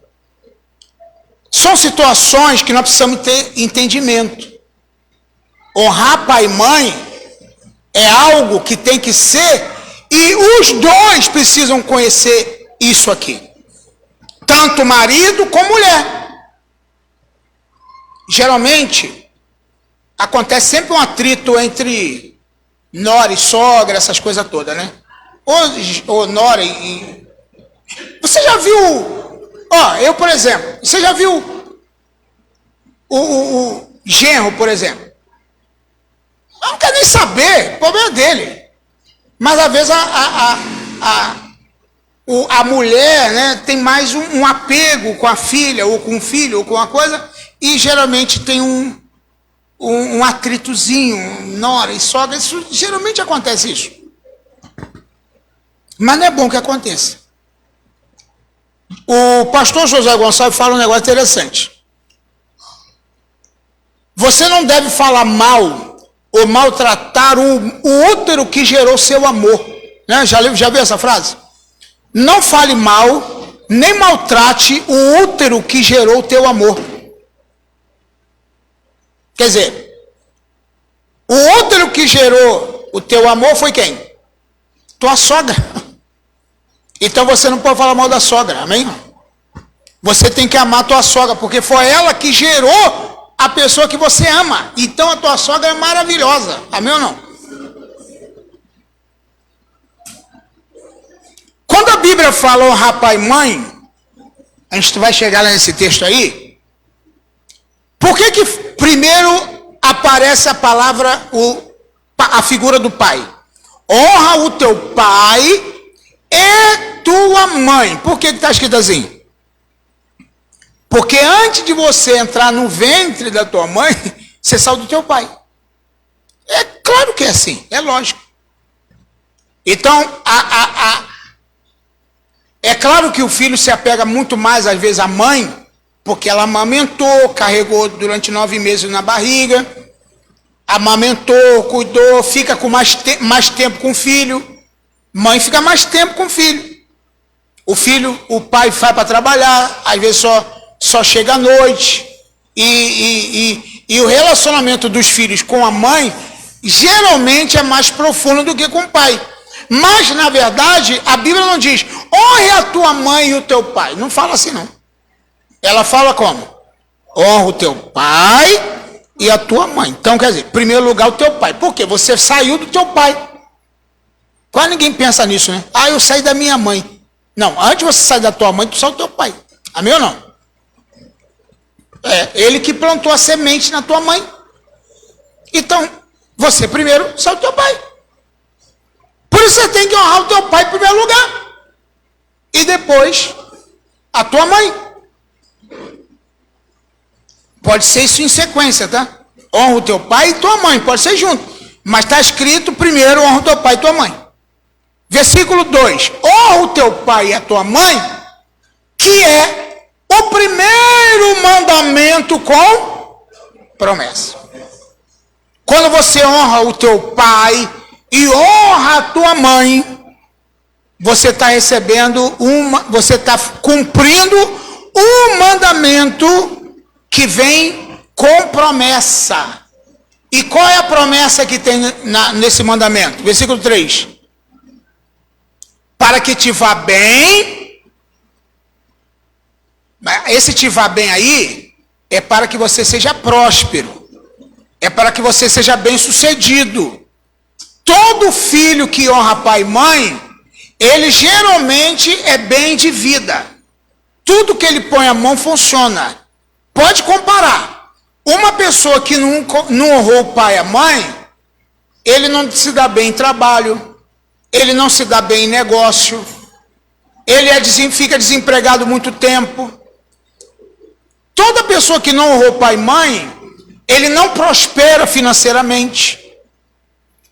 São situações que nós precisamos ter entendimento. Honrar pai e mãe é algo que tem que ser, e os dois precisam conhecer isso aqui. Tanto marido como mulher. Geralmente, acontece sempre um atrito entre nora e sogra, essas coisas todas, né? Ou nora e... Você já viu... eu, por exemplo, você já viu o genro, por exemplo? Eu não quero nem saber, o problema é dele. Mas, às vezes, a mulher, né, tem mais um apego com a filha, ou com o filho, ou com uma coisa, e geralmente tem um atritozinho, nora e sogra, isso, geralmente acontece isso. Mas não é bom que aconteça. O pastor José Gonçalves fala um negócio interessante. Você não deve falar mal ou maltratar o útero que gerou seu amor. Né? Já viu essa frase? Não fale mal, nem maltrate o útero que gerou o teu amor. Quer dizer, o útero que gerou o teu amor foi quem? Tua sogra. Então você não pode falar mal da sogra, amém? Você tem que amar a tua sogra, porque foi ela que gerou a pessoa que você ama. Então a tua sogra é maravilhosa, amém ou não? Quando a Bíblia fala honrar pai e mãe, a gente vai chegar nesse texto aí, por que primeiro aparece a palavra, a figura do pai? Honra o teu pai e tua mãe. Por que está escrito assim? Porque antes de você entrar no ventre da tua mãe, você saiu do teu pai. É claro que é assim, é lógico. Então, é claro que o filho se apega muito mais, às vezes, à mãe, porque ela amamentou, carregou durante 9 meses na barriga, amamentou, cuidou, fica com mais tempo com o filho. Mãe fica mais tempo com o filho. O pai vai para trabalhar, às vezes só chega à noite. E o relacionamento dos filhos com a mãe, geralmente é mais profundo do que com o pai. Mas, na verdade, a Bíblia não diz, honre a tua mãe e o teu pai. Não fala assim, não. Ela fala como? Honra o teu pai e a tua mãe. Então, quer dizer, em primeiro lugar, o teu pai. Por quê? Você saiu do teu pai. Quase ninguém pensa nisso, né? Eu saí da minha mãe. Não, antes de você sair da tua mãe, tu saiu do teu pai. Amém ou não? É ele que plantou a semente na tua mãe. Então, você primeiro saiu do teu pai. Por isso você tem que honrar o teu pai em primeiro lugar. E depois, a tua mãe. Pode ser isso em sequência, tá? Honra o teu pai e tua mãe, pode ser junto. Mas está escrito primeiro, honra o teu pai e tua mãe. Versículo 2. Honra o teu pai e a tua mãe, que é o primeiro mandamento com promessa. Quando você honra o teu pai e honra a tua mãe, você está recebendo você está cumprindo um mandamento que vem com promessa. E qual é a promessa que tem nesse mandamento? Versículo 3. Para que te vá bem. Esse te vá bem aí é para que você seja próspero. É para que você seja bem sucedido. Todo filho que honra pai e mãe, ele geralmente é bem de vida. Tudo que ele põe a mão funciona. Pode comparar. Uma pessoa que não honrou o pai e a mãe, ele não se dá bem em trabalho, ele não se dá bem em negócio, ele fica desempregado muito tempo. Toda pessoa que não honrou pai e mãe, ele não prospera financeiramente.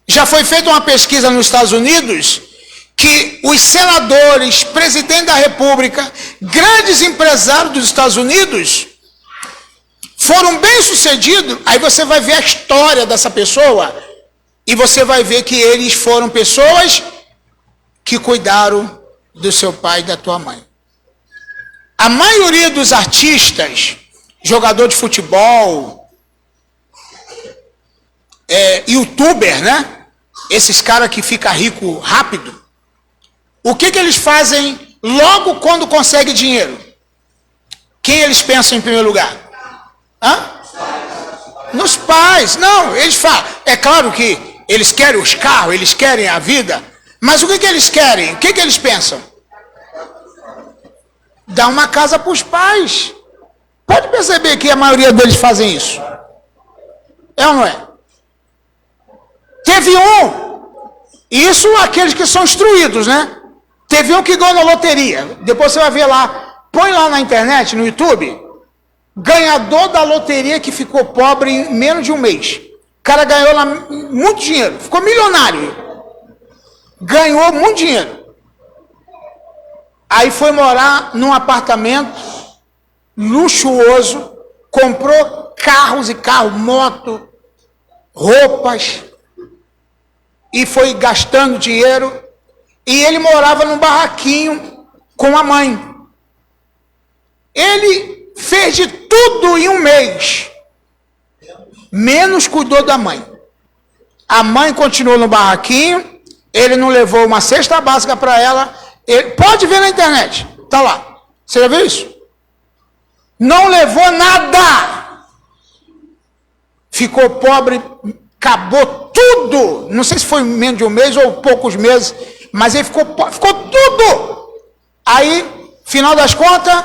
Já foi feita uma pesquisa nos Estados Unidos que os senadores, presidente da República, grandes empresários dos Estados Unidos foram bem-sucedidos. Aí você vai ver a história dessa pessoa e você vai ver que eles foram pessoas que cuidaram do seu pai e da tua mãe. A maioria dos artistas, jogador de futebol, youtuber, né? Esses caras que ficam rico rápido, o que eles fazem logo quando conseguem dinheiro? Quem eles pensam em primeiro lugar? Nos pais. Não, eles falam. É claro que eles querem os carros, eles querem a vida, mas o que eles querem? O que eles pensam? Dar uma casa para os pais. Pode perceber que a maioria deles fazem isso. É ou não é? Teve isso aqueles que são instruídos, né? Teve um que ganhou na loteria. Depois você vai ver lá, põe lá na internet, no YouTube, ganhador da loteria que ficou pobre em menos de um mês. O cara ganhou lá muito dinheiro, ficou milionário. Ganhou muito dinheiro. Aí foi morar num apartamento luxuoso, comprou carros e carros, moto, roupas, e foi gastando dinheiro, e ele morava num barraquinho com a mãe. Ele fez de tudo em um mês, menos cuidou da mãe. A mãe continuou no barraquinho, ele não levou uma cesta básica para ela. Pode ver na internet, tá lá. Você já viu isso? Não levou nada. Ficou pobre, acabou tudo. Não sei se foi menos de um mês ou poucos meses, mas ele ficou tudo. Aí, final das contas,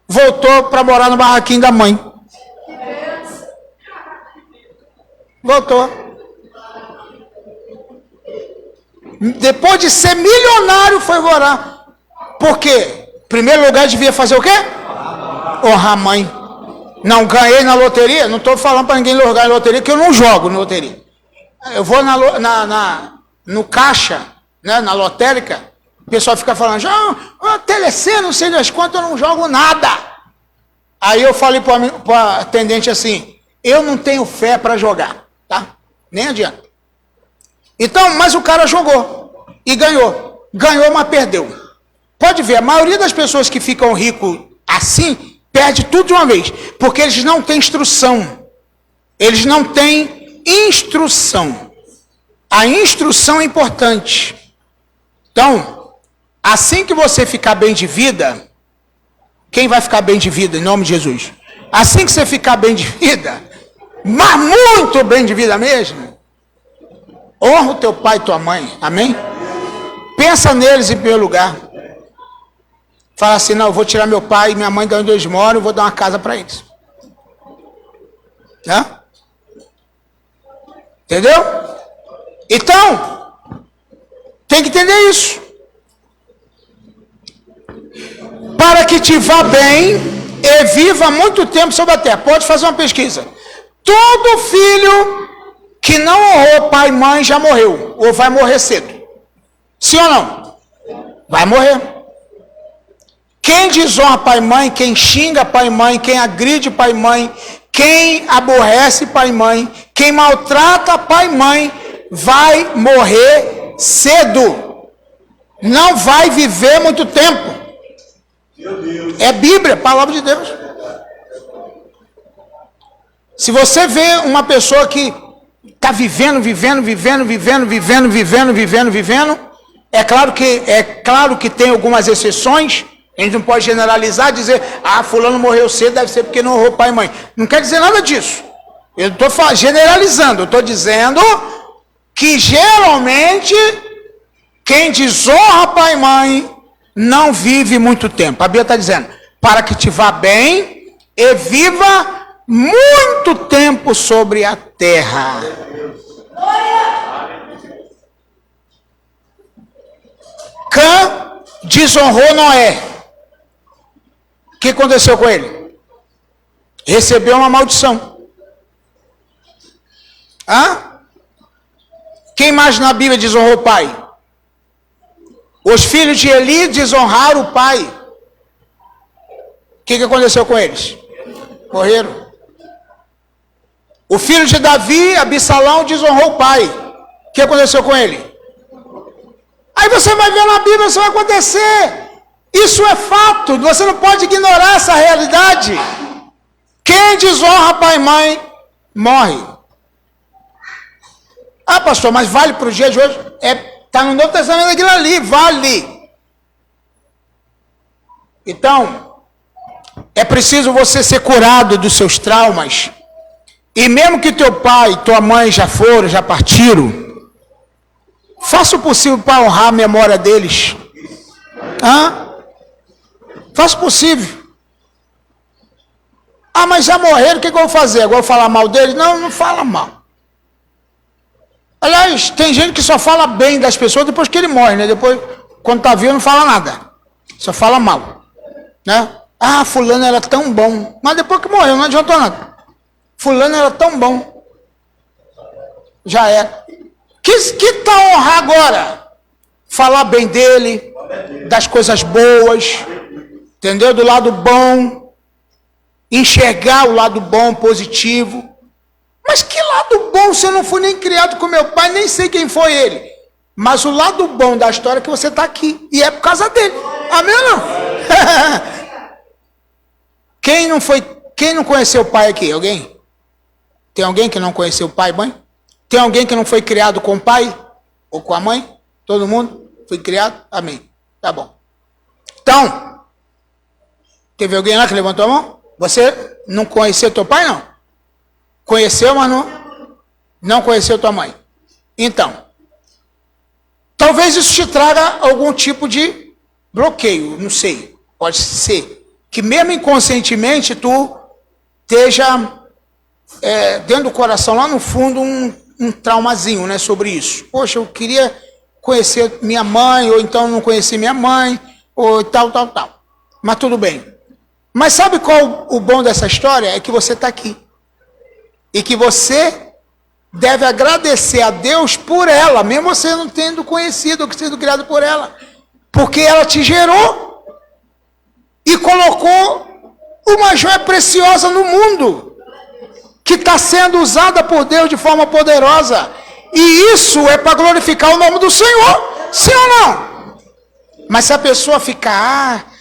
voltou para morar no barraquinho da mãe. Voltou. Depois de ser milionário, foi morar. Por quê? Em primeiro lugar, devia fazer o quê? Honrar a mãe. Não ganhei na loteria. Não estou falando para ninguém jogar em loteria, que eu não jogo na loteria. Eu vou no caixa, né, na lotérica, o pessoal fica falando, telecena, não sei das quantas, eu não jogo nada. Aí eu falei para o atendente assim, eu não tenho fé para jogar, tá? Nem adianta. Então, mas o cara jogou e ganhou. Ganhou, mas perdeu. Pode ver, a maioria das pessoas que ficam ricos assim, perde tudo de uma vez. Porque eles não têm instrução. Eles não têm instrução. A instrução é importante. Então, assim que você ficar bem de vida, quem vai ficar bem de vida, em nome de Jesus? Assim que você ficar bem de vida, mas muito bem de vida mesmo, honra o teu pai e tua mãe, amém? Pensa neles em primeiro lugar. Fala assim, não, eu vou tirar meu pai e minha mãe de onde eles moram e vou dar uma casa para eles. Tá? Entendeu? Então, tem que entender isso. Para que te vá bem e viva muito tempo sobre a terra. Pode fazer uma pesquisa. Todo filho que não honrou pai e mãe já morreu, ou vai morrer cedo. Sim ou não? Vai morrer. Quem desonra pai e mãe, quem xinga pai e mãe, quem agride pai e mãe, quem aborrece pai e mãe, quem maltrata pai e mãe, vai morrer cedo. Não vai viver muito tempo. É Bíblia, palavra de Deus. Se você vê uma pessoa que está vivendo, é claro que tem algumas exceções. A gente não pode generalizar, dizer, fulano morreu cedo, deve ser porque não honrou pai e mãe. Não quer dizer nada disso. Eu não estou generalizando, eu estou dizendo que geralmente quem desonra pai e mãe não vive muito tempo. A Bíblia está dizendo, para que te vá bem e viva muito tempo sobre a terra. desonrou Noé. O que aconteceu com ele? Recebeu uma maldição. Quem mais na Bíblia desonrou o pai? Os filhos de Eli desonraram o pai. O que aconteceu com eles? Morreram. O filho de Davi, Absalão, desonrou o pai. O que aconteceu com ele? Aí você vai ver na Bíblia, isso vai acontecer. Isso é fato, você não pode ignorar essa realidade. Quem desonra pai e mãe, morre. Pastor, mas vale para o dia de hoje? Está no Novo Testamento aquilo ali, vale. Então, é preciso você ser curado dos seus traumas. E mesmo que teu pai e tua mãe já foram, já partiram, faça o possível para honrar a memória deles. Faça o possível. Mas já morreram, o que eu vou fazer? Agora eu vou falar mal deles? Não fala mal. Aliás, tem gente que só fala bem das pessoas depois que ele morre, né? Depois, quando está vivo, não fala nada. Só fala mal. Né? Fulano era tão bom. Mas depois que morreu, não adiantou nada. Fulano era tão bom. Já é. Que tal honrar agora? Falar bem dele, das coisas boas, entendeu? Do lado bom. Enxergar o lado bom, positivo. Mas que lado bom, se eu não fui nem criado com meu pai, nem sei quem foi ele. Mas o lado bom da história é que você está aqui. E é por causa dele. Amém ou não? Quem não conheceu o pai aqui? Alguém? Tem alguém que não conheceu o pai e mãe? Tem alguém que não foi criado com o pai? Ou com a mãe? Todo mundo foi criado? Amém. Tá bom. Então, teve alguém lá que levantou a mão? Você não conheceu teu pai, não? Conheceu, mas não conheceu tua mãe. Então, talvez isso te traga algum tipo de bloqueio, não sei. Pode ser que mesmo inconscientemente tu esteja dentro do coração, lá no fundo, um traumazinho, né, sobre isso. Poxa, eu queria conhecer minha mãe, ou então não conheci minha mãe, ou tal. Mas tudo bem. Mas sabe qual o bom dessa história? É que você está aqui. E que você deve agradecer a Deus por ela, mesmo você não tendo conhecido ou sendo criado por ela. Porque ela te gerou e colocou uma joia preciosa no mundo, que está sendo usada por Deus de forma poderosa. E isso é para glorificar o nome do Senhor. Sim ou não? Mas se a pessoa ficar,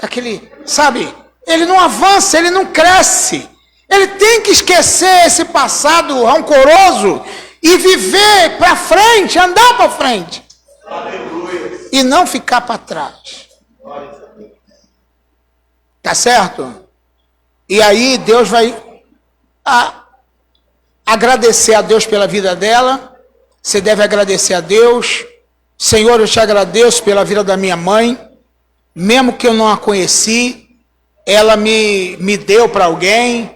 aquele, sabe, ele não avança, ele não cresce. Ele tem que esquecer esse passado rancoroso e viver para frente, andar para frente. Aleluia. E não ficar para trás. Tá certo? E aí Deus vai agradecer a Deus pela vida dela. Você deve agradecer a Deus. Senhor, eu te agradeço pela vida da minha mãe. Mesmo que eu não a conheci, ela me deu para alguém,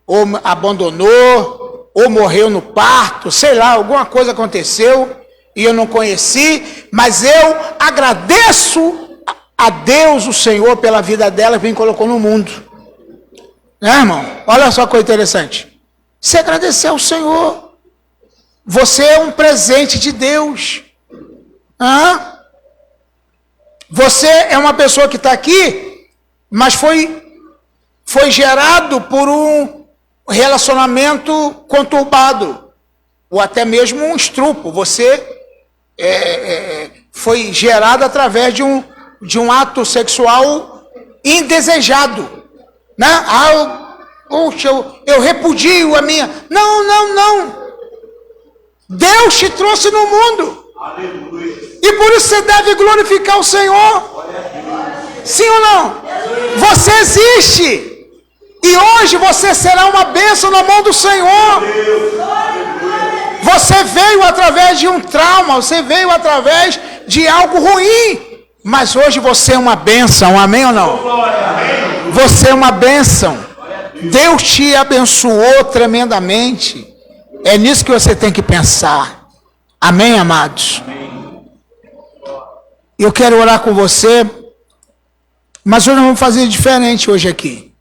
ou abandonou, ou morreu no parto, sei lá, alguma coisa aconteceu e eu não conheci, mas eu agradeço a Deus, o Senhor, pela vida dela que me colocou no mundo. Né, irmão? Olha só que coisa interessante. Você agradecer ao Senhor. Você é um presente de Deus. Você é uma pessoa que está aqui, mas foi gerado por um relacionamento conturbado, ou até mesmo um estrupo. Você foi gerado através de um ato sexual indesejado. Né? Eu repudio a minha... Não. Deus te trouxe no mundo. Aleluia. E por isso você deve glorificar o Senhor. Sim ou não? Você existe. E hoje você será uma bênção na mão do Senhor. Você veio através de um trauma, você veio através de algo ruim. Mas hoje você é uma bênção, amém ou não? Você é uma bênção. Deus te abençoou tremendamente. É nisso que você tem que pensar. Amém, amados? Eu quero orar com você, mas hoje nós vamos fazer diferente hoje aqui.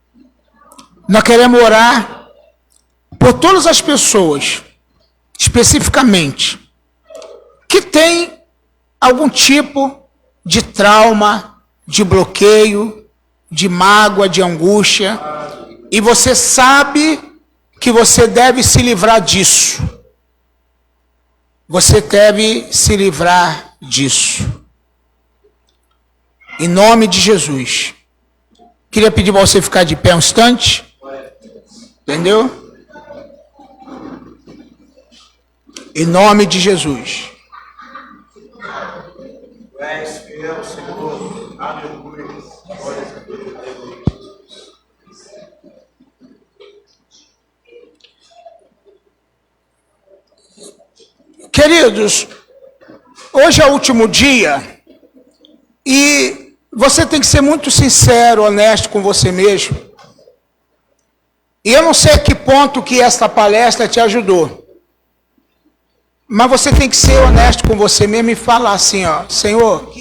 Nós queremos orar por todas as pessoas, especificamente, que tem algum tipo de trauma, de bloqueio, de mágoa, de angústia, e você sabe que você deve se livrar disso. Você deve se livrar disso. Em nome de Jesus. Queria pedir para você ficar de pé um instante. Entendeu? Em nome de Jesus. Queridos, hoje é o último dia e você tem que ser muito sincero, honesto com você mesmo. E eu não sei a que ponto que esta palestra te ajudou, mas você tem que ser honesto com você mesmo e falar assim, ó, Senhor,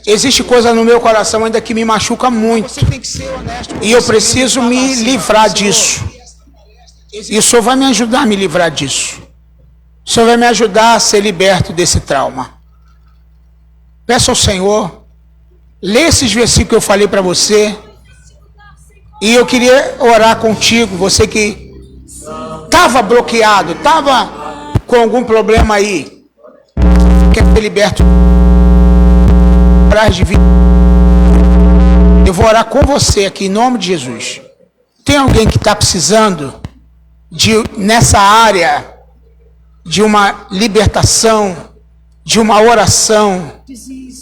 existe coisa no meu coração ainda que me machuca muito, e eu preciso me livrar disso. E o Senhor vai me ajudar a me livrar disso. O Senhor vai me ajudar a ser liberto desse trauma. Peça ao Senhor, lê esses versículos que eu falei para você. E eu queria orar contigo, você que estava bloqueado, estava com algum problema aí, quer ser liberto de vida. Eu vou orar com você aqui em nome de Jesus. Tem alguém que está precisando nessa área de uma libertação, de uma oração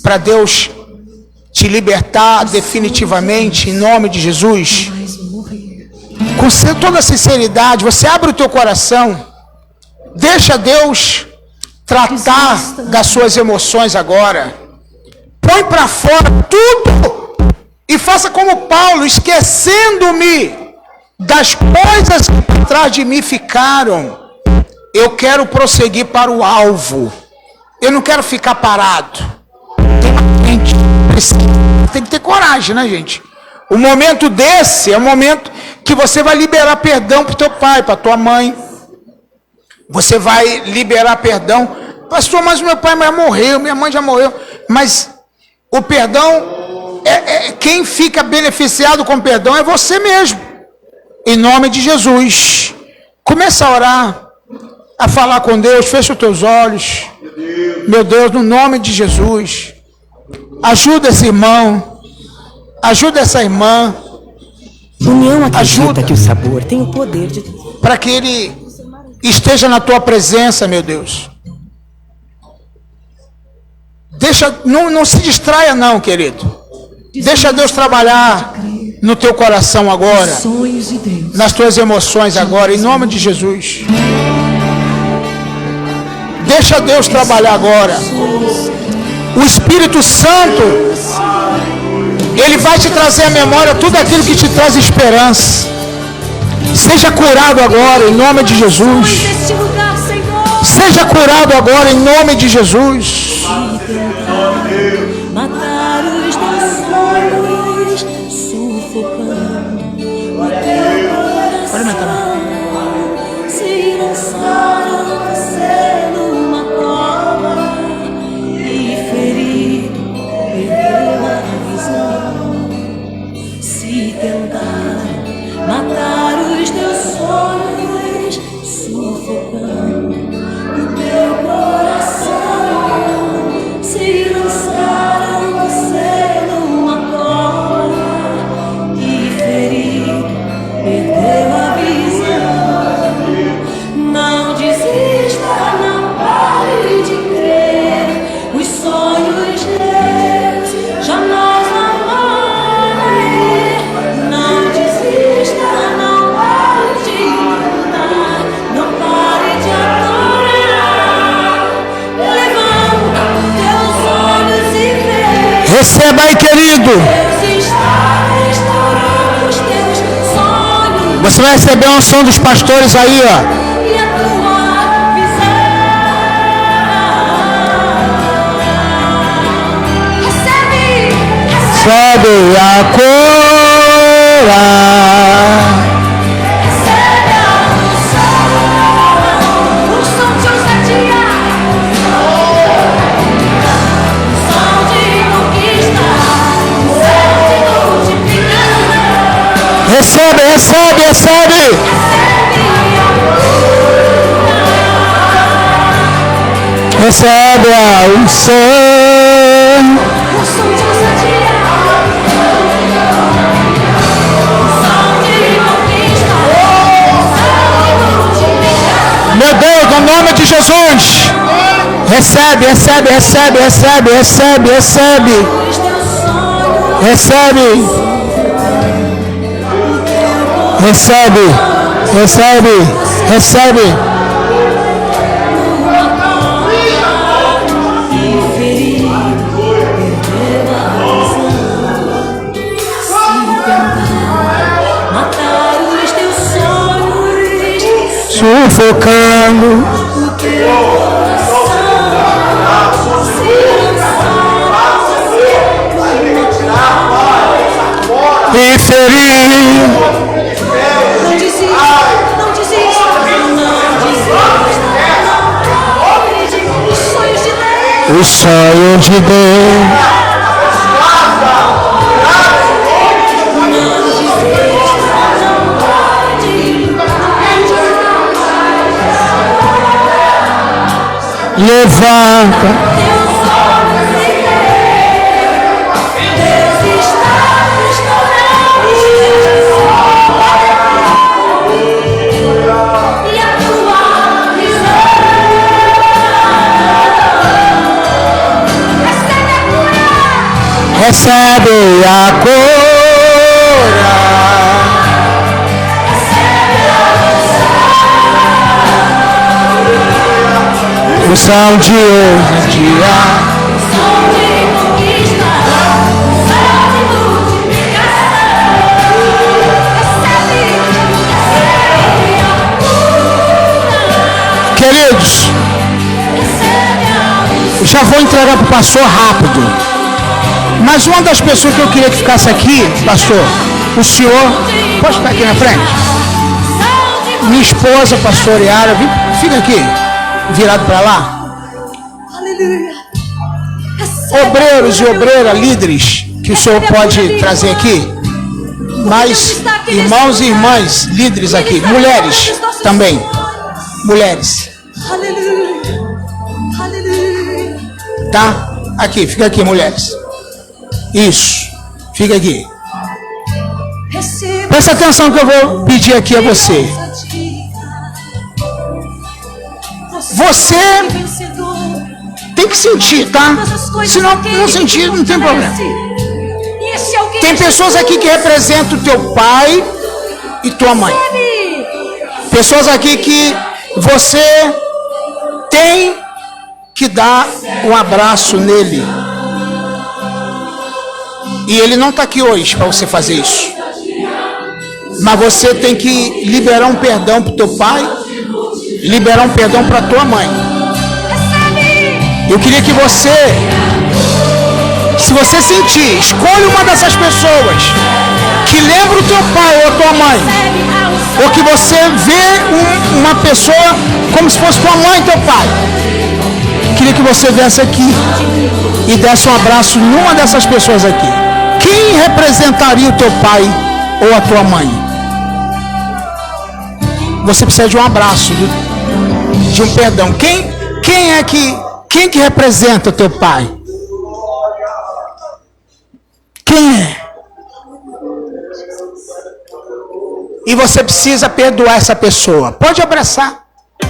para Deus te libertar definitivamente em nome de Jesus? Com toda sinceridade, você abre o teu coração, deixa Deus tratar das suas emoções agora, põe para fora tudo e faça como Paulo, esquecendo-me das coisas que atrás de mim ficaram. Eu quero prosseguir para o alvo. Eu não quero ficar parado. Tem que ter coragem, né, gente? O momento desse é o momento que você vai liberar perdão para o teu pai, para a tua mãe. Você vai liberar perdão. Pastor, mas meu pai já morreu, minha mãe já morreu. Mas o perdão, quem fica beneficiado com o perdão é você mesmo. Em nome de Jesus. Começa a orar. A falar com Deus, fecha os teus olhos. Meu Deus, no nome de Jesus, ajuda esse irmão, ajuda essa irmã. União acredita que o sabor tem o poder de para que ele esteja na tua presença, meu Deus. Deixa, não se distraia não, querido. Deixa Deus trabalhar no teu coração agora, nas tuas emoções agora, em nome de Jesus. Deixa Deus trabalhar agora. O Espírito Santo, Ele vai te trazer à memória tudo aquilo que te traz esperança. Seja curado agora, em nome de Jesus. Seja curado agora, em nome de Jesus. Matar os teus sonhos, sufocando o teu coração. Se lançaram você numa cova e ferido perdeu a visão. Se tentaram matar os teus sonhos, sufocando o teu coração. Se lançaram você numa cova e ferido perdeu a visão. Não desista, não pare de crer. Os sonhos teus jamais vão morrer. Não desista, não pare de lutar. Não pare de adorar. Levanta teus olhos e vê. Receba aí, querido. Deus está restaurando os teus sonhos. Você vai receber a unção dos pastores aí, ó. E a tua visão. Recebe a cura. Recebe a unção de ousadia, unção de conquista, unção de multiplicação. Recebe, recebe, recebe. Recebe a unção. Unção de ousadia, unção de conquista, unção de multiplicação. Meu Deus, no nome de Jesus. Recebe, recebe, recebe, recebe, recebe, recebe. Os teus sonhos, Recebe. Recebe. Recebe. Recebe. matar os teus sonhos, Sufocando. E ferir. não desista, não desista, os sonhos de Deus. O sonho de Deus. Levanta. Deus está restaurando e a tua visão. Recebe a cura, Recebe a cura. Unção de ousadia. unção de conquista, unção de multiplicação. Recebe a cura, Queridos, recebe a unção. já vou entregar para o pastor rápido. Mas uma das pessoas que eu queria que ficasse aqui, pastor, o senhor, pode ficar aqui na frente? Minha esposa, pastor Yara, fica aqui, virado para lá. Aleluia. Obreiros e obreiras, líderes, que o senhor pode trazer aqui. Mas irmãos e irmãs, líderes aqui, mulheres também, mulheres, Aleluia. Aleluia. tá? Aqui, fica aqui, mulheres. Isso, fica aqui. Receba Presta atenção que eu vou pedir aqui a você. Você vencedor. tem que sentir, tá? Se não sentir, não tem problema. E esse alguém Tem pessoas aqui que representam o teu pai e tua mãe. recebe. Pessoas aqui que você tem que dar um abraço nele. E ele não está aqui hoje para você fazer isso. Mas você tem que liberar um perdão para o teu pai, liberar um perdão para a tua mãe. Eu queria que você, se você sentir, escolha uma dessas pessoas que lembra o teu pai ou a tua mãe, ou que você vê uma pessoa como se fosse tua mãe e teu pai. Queria que você viesse aqui e desse um abraço numa dessas pessoas aqui. Quem representaria o teu pai ou a tua mãe? Você precisa de um abraço, de um perdão. Quem que representa o teu pai? Quem é? E você precisa perdoar essa pessoa. Pode abraçar.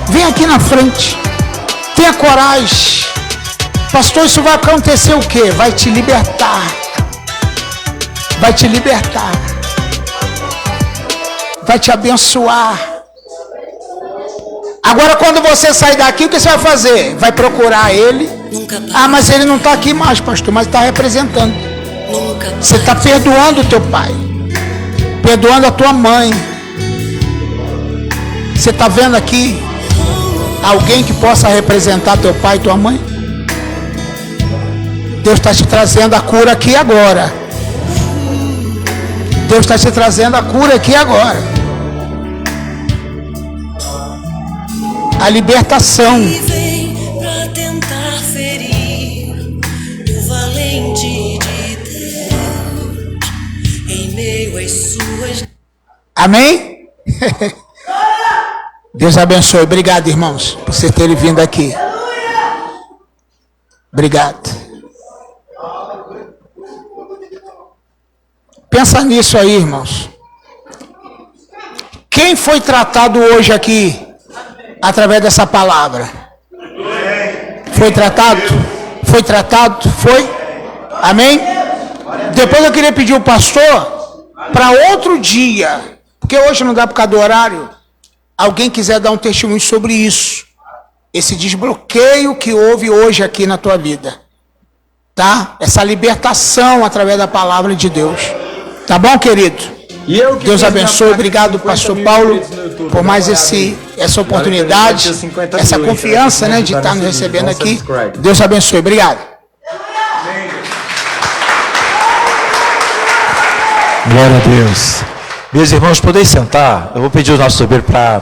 Vem aqui na frente. Tenha coragem. Pastor, isso vai acontecer o quê? Vai te libertar. Vai te libertar. Vai te abençoar. Agora, quando você sair daqui, o que você vai fazer? Vai procurar ele. Ah, mas ele não está aqui mais, pastor, mas está representando. Você está perdoando o teu pai, perdoando a tua mãe. Você está vendo aqui alguém que possa representar teu pai e tua mãe? Deus está te trazendo a cura aqui agora. Deus está te trazendo a cura aqui agora. A libertação. Vem pra tentar ferir o valente de Deus em meio às suas. Amém? Deus abençoe. Obrigado, irmãos, por vocês terem vindo aqui. Obrigado. Pensa nisso aí, irmãos. Quem foi tratado hoje aqui através dessa palavra? Foi tratado? Foi tratado? Foi? Amém? Depois eu queria pedir o pastor para outro dia, porque hoje não dá por causa do horário. Alguém quiser dar um testemunho sobre isso, esse desbloqueio que houve hoje aqui na tua vida, tá? Essa libertação através da palavra de Deus, tá bom, querido? Deus abençoe. Obrigado, pastor Paulo, por mais essa oportunidade, essa confiança, né, de estar nos recebendo aqui. Deus abençoe. Obrigado. Glória a Deus. Meus irmãos, podem sentar. Eu vou pedir ao nosso obreiro para